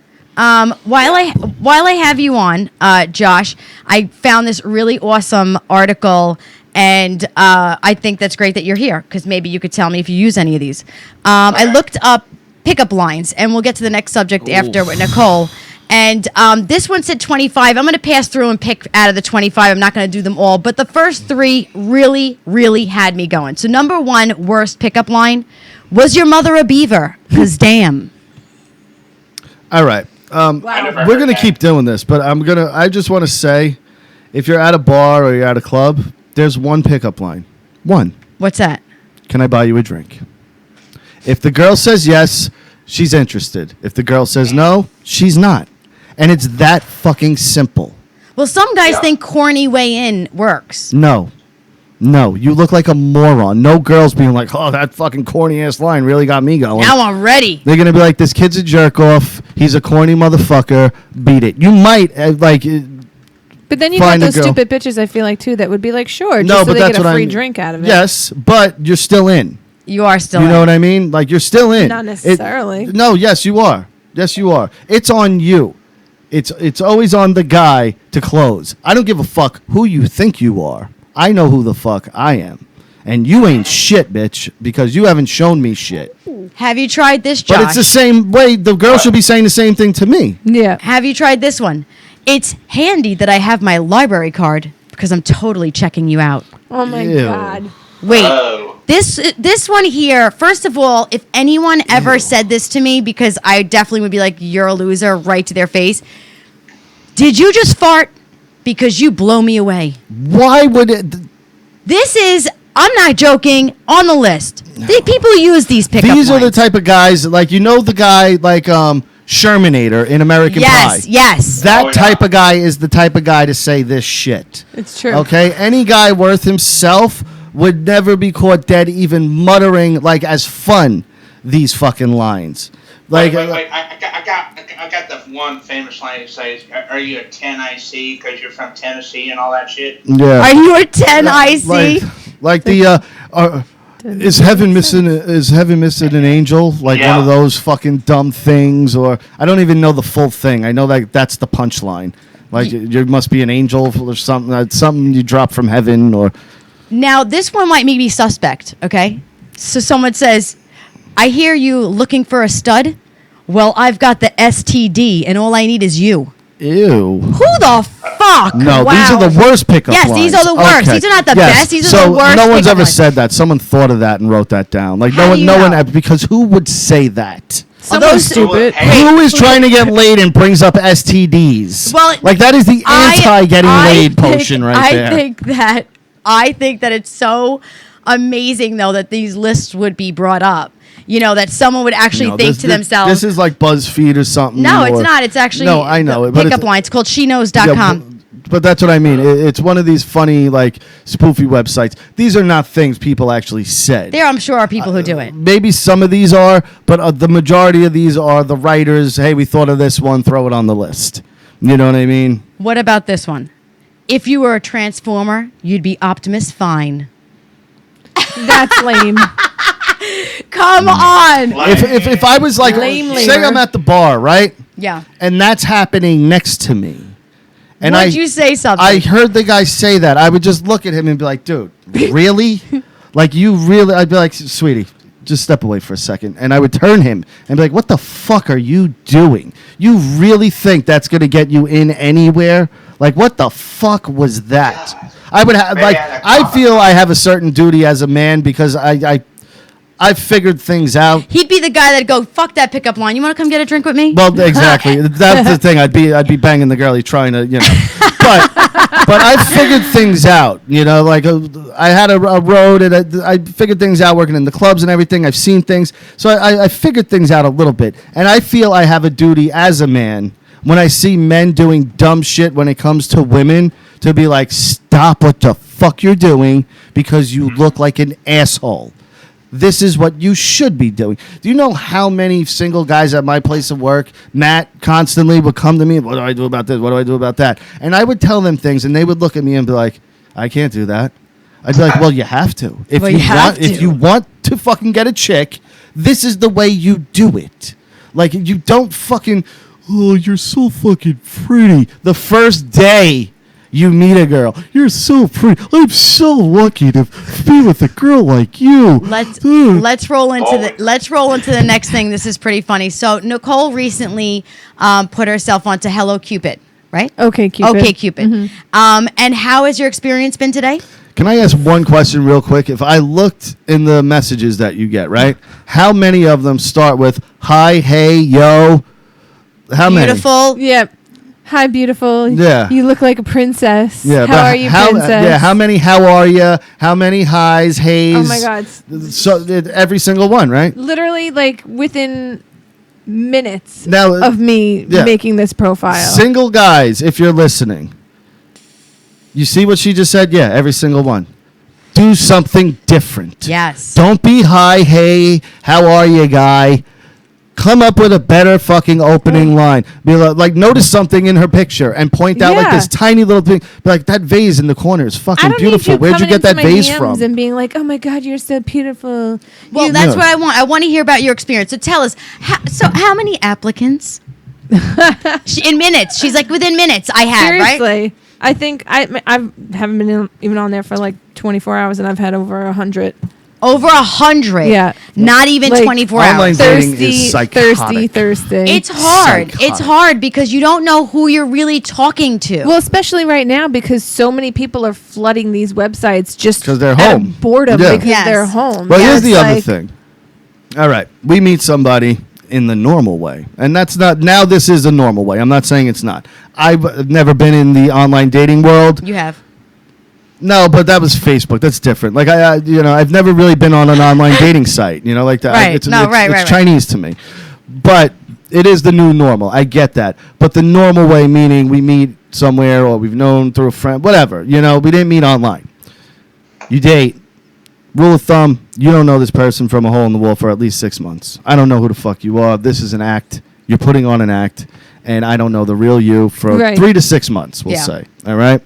While I have you on, Josh, I found this really awesome article, and I think that's great that you're here because maybe you could tell me if you use any of these. I looked up pickup lines, and we'll get to the next subject after with Nicole. And this one said 25. I'm going to pass through and pick out of the 25. I'm not going to do them all, but the first 3 really, really had me going. So number 1 worst pickup line: was your mother a beaver? Because damn. All right. We're going to keep doing this, but I just want to say, if you're at a bar or you're at a club, there's one pickup line. One. What's that? Can I buy you a drink? If the girl says yes, she's interested. If the girl says no, she's not. And it's that fucking simple. Well, some guys think corny way in works. No, you look like a moron. No girls being like, oh, that fucking corny ass line really got me going. Now I'm ready. They're going to be like, this kid's a jerk off. He's a corny motherfucker. Beat it. You might, But then you got Find a those girl. stupid bitches, I feel like, too, that would be like, sure, just No, so but they that's get a what free I'm- drink out of it. Yes, but you're still in. You are still You know in. what I mean? Like, you're still in. Not necessarily. No, yes, you are. Yes, you are. It's on you. It's always on the guy to close. I don't give a fuck who you think you are. I know who the fuck I am. And you ain't shit, bitch, because you haven't shown me shit. Have you tried this, Josh? But it's the same way. The girl should be saying the same thing to me. Yeah. Have you tried this one? It's handy that I have my library card because I'm totally checking you out. Oh, my Ew. God. Wait. Oh. This one here, first of all, if anyone ever said this to me, because I definitely would be like, you're a loser, right to their face. Did you just fart? Because you blow me away. Why would it? This is, I'm not joking, on the list. The people use these pickup These are the lines. type of guys, like, you know the guy, like, Shermanator in American Pie. Yes. That Oh, yeah. type of guy is the type of guy to say this shit. It's true. Okay? Any guy worth himself would never be caught dead even muttering, like, as fun, these fucking lines. Like, Wait. I got the one famous line that says, "Are you a 10 IC because you're from Tennessee and all that shit?" yeah. Are you a 10 IC? Like the is heaven missing an angel? Like one of those fucking dumb things, or I don't even know the full thing. I know that that's the punchline. Like you must be an angel or something. Something you drop from heaven, or Now, this one might be suspect, okay? So someone says, I hear you looking for a stud. Well, I've got the STD, and all I need is you. ew. Who the fuck? No, Wow. these are the worst pickup Yes, lines. these are the worst. These are not the best. These are so the worst no one's pickup ever lines. said that. Someone thought of that and wrote that down. Like How do you no know? one, because who would say that? Someone's those- stupid. Hey. Who is trying to get laid and brings up STDs? Well, like that is the anti-getting laid think- potion right there. I think that it's so amazing though that these lists would be brought up. that someone would actually think to themselves. This is like BuzzFeed or something. No, it's not. It's actually no, I know it. Pickup line. It's called SheKnows.com. But that's what I mean. It's one of these funny, like, spoofy websites. These are not things people actually said. There, I'm sure, are people who do it. Maybe some of these are, but the majority of these are the writers. Hey, we thought of this one. Throw it on the list. You know what I mean? What about this one? If you were a Transformer, you'd be Optimus Fine. That's lame. Come on. If I was like, say I'm at the bar, right? Yeah. And that's happening next to me. And Would you say something? I heard the guy say that. I would just look at him and be like, dude, really? Like, you really? I'd be like, sweetie, just step away for a second. And I would turn him and be like, what the fuck are you doing? You really think that's going to get you in anywhere? Like, what the fuck was that? I would have, like, I feel I have a certain duty as a man because I've figured things out. He'd be the guy that'd go, fuck that pickup line. You want to come get a drink with me? Well, exactly. That's the thing. I'd be banging the girl. He's trying to, but I figured things out. Like I had a road, and I figured things out working in the clubs and everything. I've seen things, so I figured things out a little bit. And I feel I have a duty as a man when I see men doing dumb shit when it comes to women to be like, stop what the fuck you're doing because you look like an asshole. This is what you should be doing. Do you know how many single guys at my place of work, Matt, constantly would come to me, what do I do about this? What do I do about that? And I would tell them things, and they would look at me and be like, I can't do that. I'd be like, well, you have to. If you want to fucking get a chick, this is the way you do it. Like, you don't fucking, oh, you're so fucking pretty. The first day you meet a girl, you're so pretty. I'm so lucky to be with a girl like you. Let's roll into the next thing. This is pretty funny. So Nicole recently put herself onto Hello Cupid, right? Okay, Cupid. Okay, Cupid. And how has your experience been today? Can I ask one question real quick? If I looked in the messages that you get, right? How many of them start with hi, hey, yo? How many? Beautiful. Yep. Hi, beautiful. Yeah. You look like a princess. Yeah. How are you, princess? Yeah. How many? How are you? How many highs, hays? Oh my God. So every single one, right? Literally, like within minutes Now, of me making this profile. Single guys, if you're listening, you see what she just said? Yeah, every single one. Do something different. Yes. Don't be hi, hey, how are you, guy? Come up with a better fucking opening line. Be like, notice something in her picture and point out like this tiny little thing. Be like, that vase in the corner is fucking beautiful. Where'd you get that vase from? And being like, oh my God, you're so beautiful. Well, that's what I want. I want to hear about your experience. So tell us, how many applicants? In minutes. She's like, within minutes I had, Seriously. right? I think I haven't been even on there for like 24 hours and I've had over 100. Over 100. Yeah. Not even Like, 24 online hours. dating is psychotic. Thirsty. It's hard. Psychotic. It's hard because you don't know who you're really talking to. Well, especially right now because so many people are flooding these websites just 'Cause they're out of home. boredom Yeah. because Yes. they're home. Well, here's It's the other like- thing. All right, we meet somebody in the normal way, and that's not. Now this is a normal way. I'm not saying it's not. I've never been in the online dating world. You have. No, but that was Facebook. That's different. Like I've never really been on an online dating site. Like that. Right. It's Right. Chinese to me, but it is the new normal. I get that. But the normal way meaning we meet somewhere or we've known through a friend, whatever. We didn't meet online. You date. Rule of thumb: you don't know this person from a hole in the wall for at least 6 months. I don't know who the fuck you are. This is an act. You're putting on an act, and I don't know the real you for 3 to 6 months. We'll say. All right.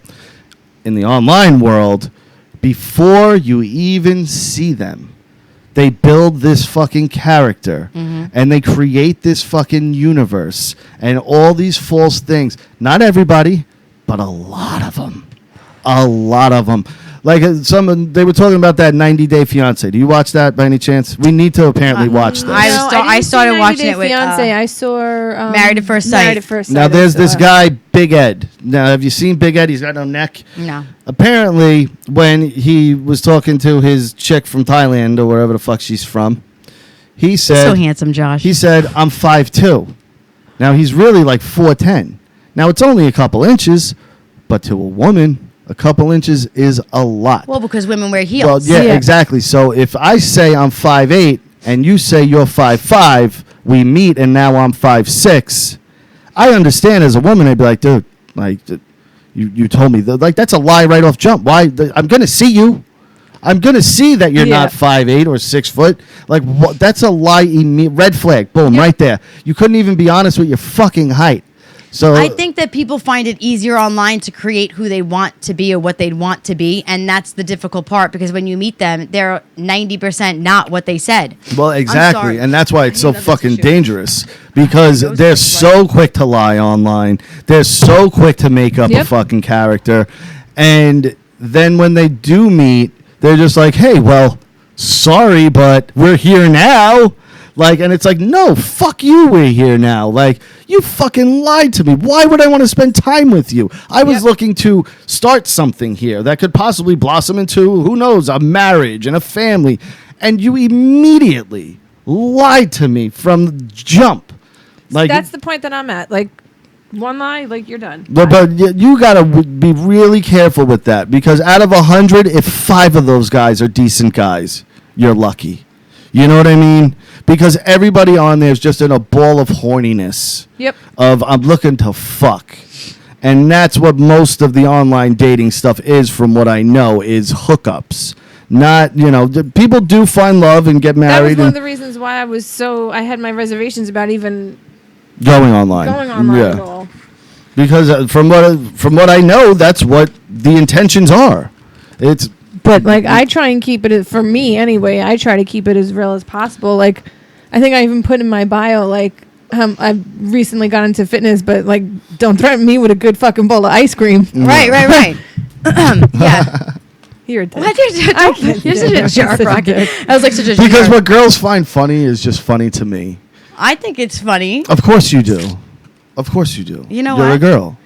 In the online world, before you even see them, they build this fucking character and they create this fucking universe and all these false things. Not everybody, but a lot of them. A lot of them. Like they were talking about that 90 Day Fiance. Do you watch that by any chance? We need to apparently watch this. I started watching it with Fiance. I saw Married at First Sight. Married at First Sight. Now there's this guy, Big Ed. Now have you seen Big Ed? He's got no neck. No. Apparently, when he was talking to his chick from Thailand or wherever the fuck she's from, he said, So handsome, Josh. He said, I'm 5'2". Now he's really like 4'10". Now it's only a couple inches, but to a woman, a couple inches is a lot. Well, because women wear heels. Well, yeah, exactly. So if I say I'm 5'8", and you say you're 5'5", we meet and now I'm 5'6", I understand as a woman, I'd be like, dude, like, you told me, like, that's a lie right off jump. Why? I'm going to see you. I'm going to see that you're not 5'8" or 6 foot. Like, that's a lie. Red flag. Boom, right there. You couldn't even be honest with your fucking height. So I think that people find it easier online to create who they want to be or what they'd want to be, and that's the difficult part because when you meet them, they're 90% not what they said. Well, exactly, and that's why it's so fucking dangerous because they're so quick to lie online. They're so quick to make up a fucking character, and then when they do meet, they're just like, "Hey, well, sorry, but we're here now." Like, and it's like, no, fuck you, we're here now. Like, you fucking lied to me. Why would I want to spend time with you? I was looking to start something here that could possibly blossom into, who knows, a marriage and a family. And you immediately lied to me from jump. Like, that's the point that I'm at. Like, one lie, like, you're done. But you got to be really careful with that because out of 100, if 5 of those guys are decent guys, you're lucky. You know what I mean? Because everybody on there is just in a ball of horniness. Yep. Of I'm looking to fuck. And that's what most of the online dating stuff is, from what I know, is hookups. Not, people do find love and get married. That was one of the reasons why I had my reservations about even going online. At all. Because from what I know, that's what the intentions are. But, like, I try and keep it, for me anyway, I try to keep it as real as possible. Like, I think I even put in my bio, like, I've recently got into fitness, but, like, don't threaten me with a good fucking bowl of ice cream. Right. Yeah. You're a dick. You're such a jerk, Rocket. I was like such a jerk. Because what girls find funny is just funny to me. I think it's funny. Of course you do. Of course you do. You know You're what? a girl.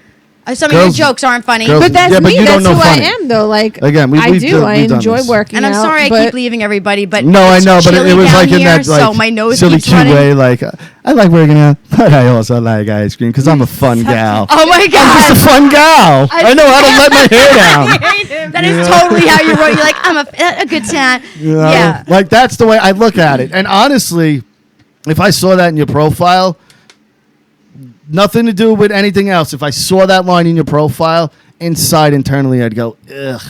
Some of your jokes aren't funny. But that's but me. you That's don't know who funny. I am, though. Like, again, I we've enjoy this. working And I'm out, sorry I keep leaving everybody, but no, I know, but it was down like in here, that like so my nose silly keeps cute running. way. Like I like working out, but I also like ice cream because I'm a fun gal. Oh my god, I'm just a fun gal. I know how to let my hair down. That is totally how you wrote. You're like, I'm a good time. Yeah, like that's the way I look at it. And honestly, if I saw that in your profile, nothing to do with anything else. If I saw that line in your profile, internally, I'd go, ugh.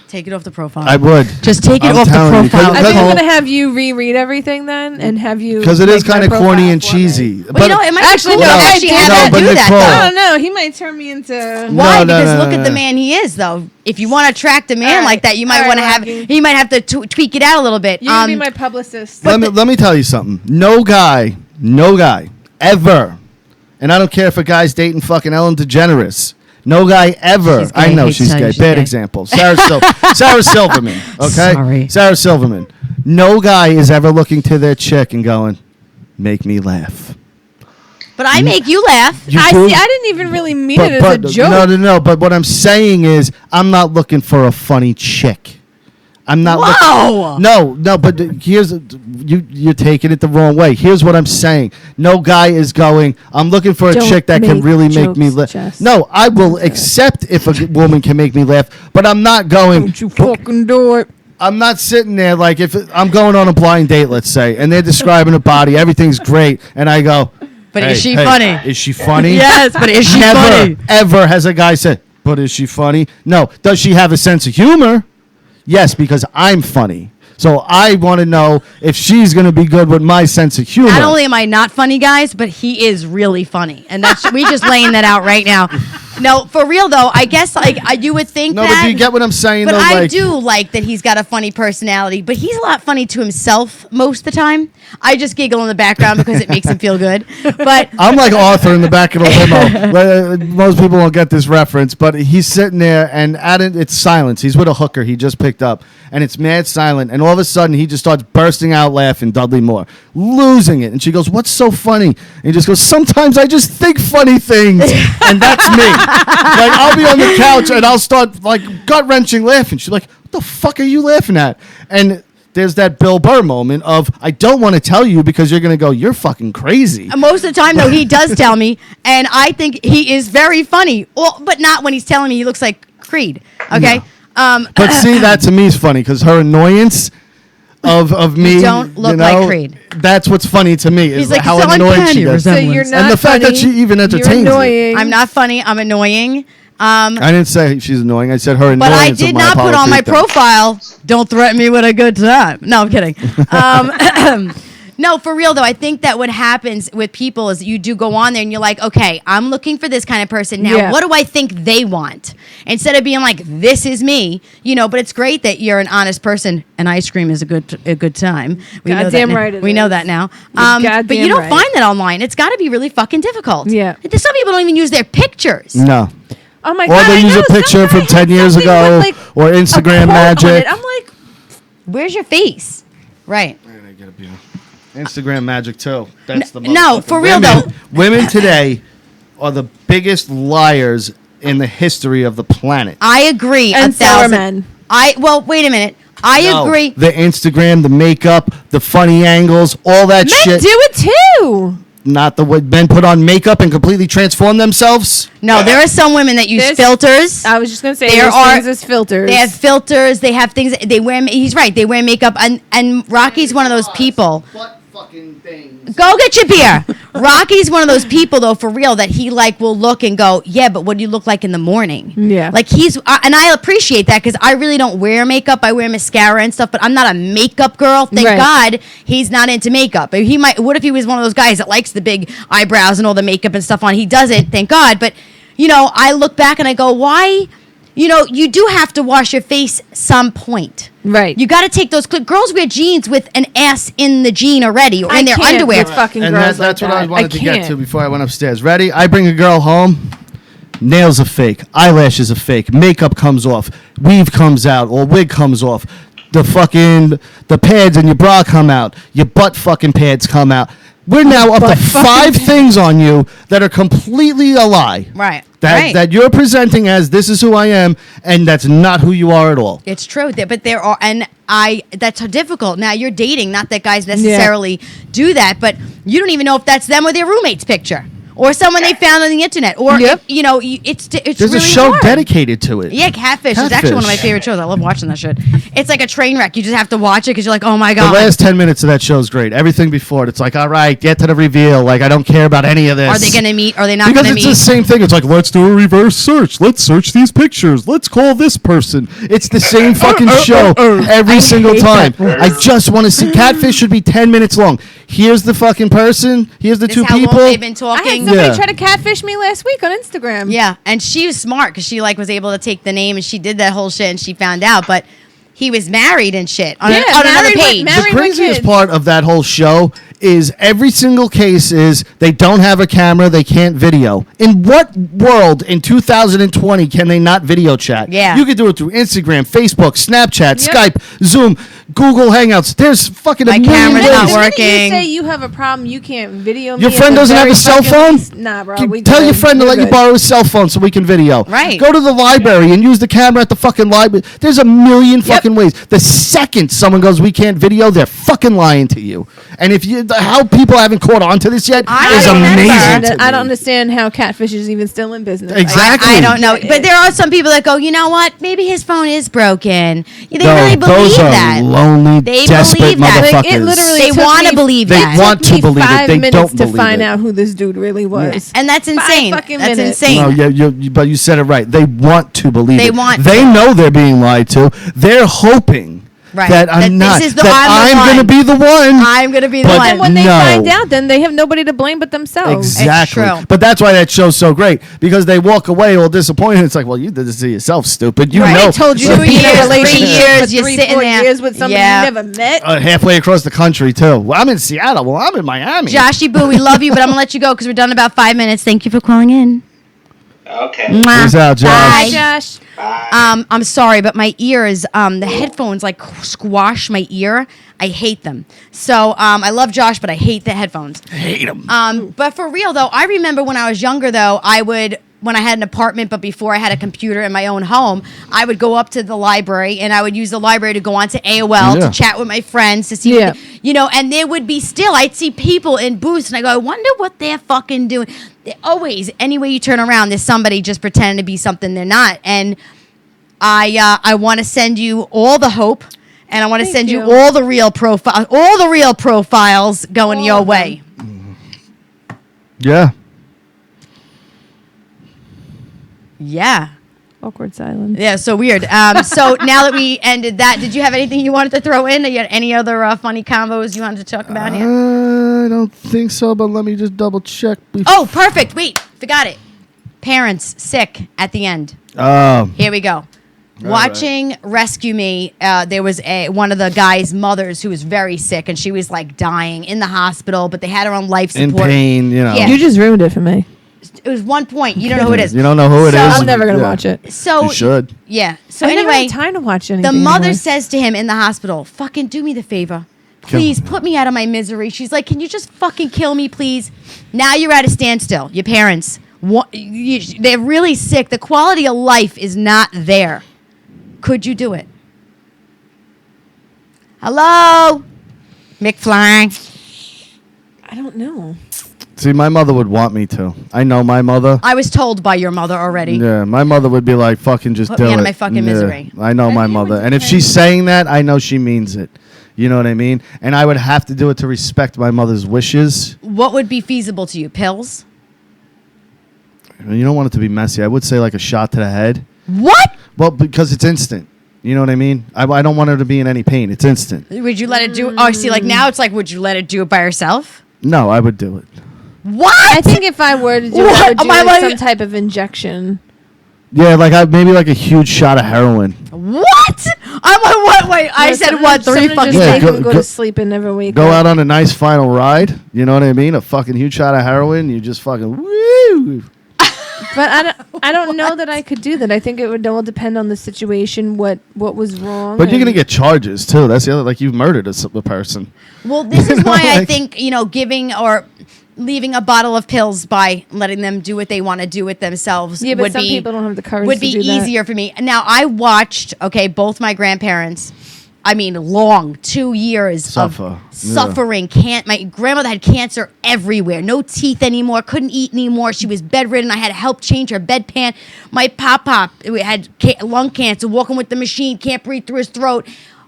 Take it off the profile. I would. Just take it off the profile. I think I'm gonna have you reread everything then, and have you because it is kind of corny and cheesy. Well, but it might actually cool actually have to do that. I don't know. He might turn me into why? Because look at the man he is, though. If you want to attract a man like that, you might want to have. He might have to tweak it out a little bit. You can be my publicist. Let me tell you something. No guy, ever, and I don't care if a guy's dating fucking Ellen DeGeneres. No guy ever. I know she's gay. Bad example. Sarah Silverman. Okay? Sorry. Sarah Silverman. No guy is ever looking to their chick and going, make me laugh. But I make you laugh. I didn't even really mean it as a joke. No. But what I'm saying is, I'm not looking for a funny chick. I'm not. Whoa! No. But here's you're taking it the wrong way. Here's what I'm saying. No guy is going. I'm looking for a chick that can really make me laugh. No, I will accept if a woman can make me laugh, but I'm not going. Don't you fucking do it. I'm not sitting there like if I'm going on a blind date, let's say, and they're describing a body, everything's great, and I go. But is she funny? Is she funny? Yes, but is she Never, funny? Ever has a guy said, but is she funny? No. Does she have a sense of humor? Yes, because I'm funny. So I want to know if she's going to be good with my sense of humor. Not only am I not funny, guys, but he is really funny. And that's we just laying that out right now. No, for real, though, I guess you would think that. No, but do you get what I'm saying, but though? I do like that he's got a funny personality, but he's a lot funny to himself most of the time. I just giggle in the background because it makes him feel good. But I'm like Arthur in the back of the limo. Most people won't get this reference, but he's sitting there, and it's silence. He's with a hooker he just picked up, and it's mad silent, and all of a sudden, he just starts bursting out laughing, Dudley Moore, losing it. And she goes, what's so funny? And he just goes, sometimes I just think funny things, and that's me. Like, I'll be on the couch and I'll start like gut-wrenching laughing. She's like, what the fuck are you laughing at? And there's that Bill Burr moment of, I don't want to tell you because you're going to go, you're fucking crazy. Most of the time, though, he does tell me, and I think he is very funny. Well, but not when he's telling me he looks like Creed. Okay? No. But see, that to me is funny because her annoyance, of me. don't look like Creed. That's what's funny to me is He's like, how "It's all annoyed uncanny she gets. So you're not And the fact that funny, she even entertains you're it. annoying. I'm not funny. I'm annoying. I didn't say she's annoying. I said her annoyance. But I did not put on my profile. profile, don't threaten me with a good time. No, I'm kidding. No, for real though, I think that what happens with people is you do go on there and you're like, okay, I'm looking for this kind of person. Now, what do I think they want? Instead of being like, this is me, but it's great that you're an honest person and ice cream is a good time. We know Goddamn that right it We know is. that now. You're But you don't goddamn right. find that online. It's got to be really fucking difficult. Yeah. Some people don't even use their pictures. No. Oh my Or god! they I use know, a picture some from guy 10 had years something ago with, like, or a Instagram quote on magic. it. I'm like, Where's your face? Right. Instagram magic too. That's the No, motherfucking for real, women, though. Women today are the biggest liars in the history of the planet. I agree. and 1,000. men. Well, wait a minute. I No, agree. The Instagram, the makeup, the funny angles, all that Men shit. do it too. Not the way men put on makeup and completely transform themselves. No, there are some women that use There's- filters. I was just gonna say There there's are- things as filters. They have filters. They have things. They wear. He's right. They wear makeup. And Rocky's one of those people. What fucking things? Go get your beer. Rocky's one of those people, though, for real, that he will look and go, yeah, but what do you look like in the morning? Yeah. Like and I appreciate that because I really don't wear makeup. I wear mascara and stuff, but I'm not a makeup girl. Thank Right. God he's not into makeup. He might. What if he was one of those guys that likes the big eyebrows and all the makeup and stuff on? He doesn't. Thank God. But I look back and I go, why? You do have to wash your face some point. Right. You got to take those clips. Girls wear jeans with an ass in the jean already or in their can't underwear. with fucking And girls that's like what I that. wanted to get can't. to before I went upstairs. Ready? I bring a girl home. Nails are fake. Eyelashes are fake. Makeup comes off. Weave comes out or wig comes off. The pads in your bra come out. Your butt fucking pads come out. We're now up to 5 things on you that are completely a lie. Right. That you're presenting as this is who I am, and that's not who you are at all. It's true, but there are, that's difficult. Now you're dating, not that guys necessarily do that, but you don't even know if that's them or their roommate's picture, or someone they found on the internet, or it's There's really a show hard. dedicated to it. Yeah, Catfish is actually one of my Catfish. favorite shows. I love watching that shit. It's like a train wreck. You just have to watch it because you're like, oh my The god. last 10 minutes of that show is great. Everything before it, it's like, all right, get to the reveal. Like, I don't care about any of this. Are they gonna meet? Are they not Because gonna it's meet? the same thing. It's like, let's do a reverse search. Let's search these pictures. Let's call this person. It's the same fucking show every single time. I just want to see. Catfish should be 10 minutes long. Here's the fucking person. Here's the This two is how people. long they've been I had talking. somebody Yeah. try to catfish me last week on Instagram. Yeah, and she was smart because she was able to take the name and she did that whole shit and she found out, but he was married and shit on, Yeah, on another married with- page. married The craziest kids. part of that whole show is every single case is they don't have a camera, they can't video. In what world in 2020 can they not video chat? Yeah. You can do it through Instagram, Facebook, Snapchat, Yep. Skype, Zoom, Google Hangouts. There's fucking My a million camera's ways. not The minute working. You say you have a problem, you can't video me. Your at friend the doesn't have very a cell fucking phone? least. Nah, bro. We Tell good. your friend to We're let you good. borrow his cell phone so we can video. Right. Go to the library and use the camera at the fucking library. There's a million fucking ways. The second someone goes, we can't video, they're fucking lying to you. And how people haven't caught on to this yet is amazing. to I don't me. understand how Catfish is even still in business. Exactly. I don't know, but there are some people that go, you know what? Maybe his phone is broken. They No, really believe those are that. lonely, They desperate believe that. motherfuckers. Like, it literally They took want to me- believe They that. want to me believe it. 5 They minutes don't to believe find it. out who this dude really was. And that's insane. fucking That's minutes. insane. No, but you said it right. They want to believe They it. want They to. know they're being lied to. They're hoping Right. that That I'm this not. is the- That I'm the I'm going to one. be the one. I'm going to be the But one. And when they No. find out, then they have nobody to blame but themselves. Exactly. true. But that's why that show's so great, because they walk away all disappointed. It's like, well, you did this to yourself, stupid. You Right. know. I told you 2 to be in years, a 3 relationship years, for you're 3, sitting 4 there. years with somebody Yeah. you never met. Halfway across the country, too. Well, I'm in Seattle. Well, I'm in Miami. Joshy Boo, we love you, but I'm going to let you go because we're done in about 5 minutes. Thank you for calling in. Okay. Mwah. Peace out, Josh. Bye. Hi, Josh. I'm sorry, but my ears, the headphones squash my ear. I hate them. So I love Josh, but I hate the headphones. Hate him. But for real though, I remember when I was younger though, when I had an apartment, but before I had a computer in my own home, I would go up to the library and I would use the library to go onto AOL Yeah. to chat with my friends to see, Yeah. and there would be I'd see people in booths and I go, I wonder what they're fucking doing. They're always, any way you turn around, there's somebody just pretending to be something they're not. And I want to send you all the hope And I want to Thank send you you. all the real profiles going All your of them. way. Yeah. Yeah. Awkward silence. Yeah, so weird. So now that we ended that, did you have anything you wanted to throw in? Or you had any other funny combos you wanted to talk about here? I don't think so, but let me just double check. Oh, perfect. Wait, forgot it. Parents sick at the end. Here we go. Watching Rescue Me, there was one of the guy's mothers who was very sick, and she was like dying in the hospital, but they had her on life in support. pain, you know. Yeah. You just ruined it for me. It was one point. You don't know who it is. You don't know who it So- is. I'm never gonna Yeah. watch it. So You should. Yeah. So I never anyway, have time to watch anything. the mother anymore. says to him in the hospital, "Fucking do me the favor. Please put me out of my misery." She's like, "Can you just fucking kill me, please?" Now you're at a standstill. Your parents, they're really sick. The quality of life is not there. Could you do it? Hello, McFly. I don't know. See, my mother would want me to. I know my mother. I was told by your mother already. Yeah, my mother would be like, fucking just Put do me it. out of my fucking Yeah, misery. I know my think it would mother. And if depend. she's saying that, I know she means it. You know what I mean? And I would have to do it to respect my mother's wishes. What would be feasible to you? Pills? You don't want it to be messy. I would say like a shot to the head. What? Well, because it's instant. You know what I mean? I don't want her to be in any pain. It's instant. Would you let it do? Oh, see, like now it's like, would you let it do it by herself? No, I would do it. What? I think if I were to do it, What? I would do Am I like like- some type of injection. Yeah, like maybe like a huge shot of heroin. What? I'm like, what? Wait, I said what? 3 Something fucking just Yeah, make days? him go to sleep and never wake Go up. out on a nice final ride. You know what I mean? A fucking huge shot of heroin. You just fucking woo. But I don't know that I could do that. I think it would all depend on the situation, what was wrong. But you're gonna and- get charges too. That's the other. Like you've murdered a person. Well, this is why I Like- think, giving or leaving a bottle of pills by letting them do what they want to do with themselves Yeah, but would some be people don't have the courage would to be do that. easier for me. Now, I watched, both my grandparents. I mean, long 2 years Suffer. of Yeah. suffering. My grandmother had cancer everywhere. No teeth anymore. Couldn't eat anymore. She was bedridden. I had to help change her bedpan. My pop had lung cancer. Walking with the machine. Can't breathe through his throat.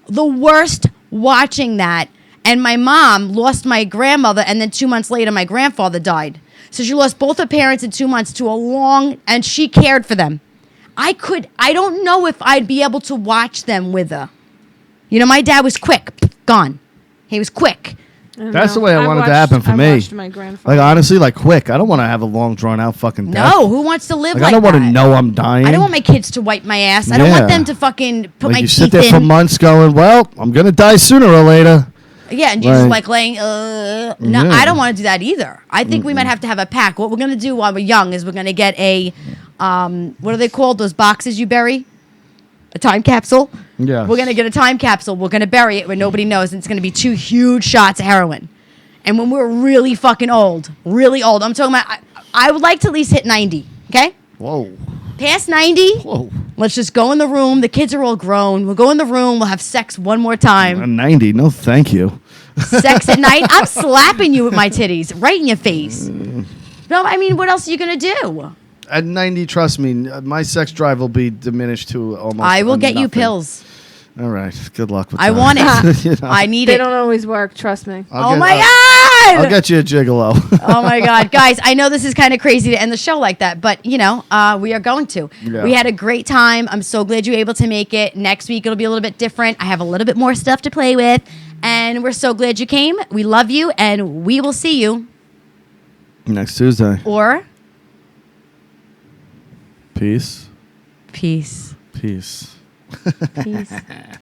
The worst watching that. And my mom lost my grandmother, and then 2 months later, my grandfather died. So she lost both her parents in 2 months and she cared for them. I don't know if I'd be able to watch them with her. My dad was quick, gone. He was quick. I don't That's know. the way I wanted to happen for I me. watched my grandfather. Like honestly, like quick. I don't want to have a long drawn out fucking death. No, who wants to live Like, like I don't want to that? know I'm dying. I don't want my kids to wipe my ass. I don't want Yeah. them to fucking put like my you teeth sit there for in. months going, well, I'm gonna die sooner or later. Yeah, and you're just Right. like laying. No, Yeah. I don't want to do that either. I think we might have to have a pack. What we're gonna do while we're young is we're gonna get a, what are they called? Those boxes you bury? A time capsule. Yeah. We're gonna get a time capsule. We're gonna bury it where nobody knows, and it's gonna be 2 huge shots of heroin. And when we're really fucking old, I'm talking about. I would like to at least hit 90. Okay, Whoa. past 90. Whoa. Let's just go in the room. The kids are all grown. We'll go in the room. We'll have sex one more time. I'm 90. No, thank you. Sex at night. I'm slapping you with my titties right in your face. No, I mean, what else are you gonna do? At 90, trust me, my sex drive will be diminished to almost. I will get you nothing. pills. All right. Good luck with I that. want it. You know, I need They it. don't always work. Trust me. I'll Oh get- my I'll god! get you a gigolo. Oh my god, guys! I know this is kind of crazy to end the show like that, but we are going to. Yeah. We had a great time. I'm so glad you were able to make it. Next week it'll be a little bit different. I have a little bit more stuff to play with, and we're so glad you came. We love you, and we will see you. Next Tuesday. Or Peace. peace. Peace. Peace.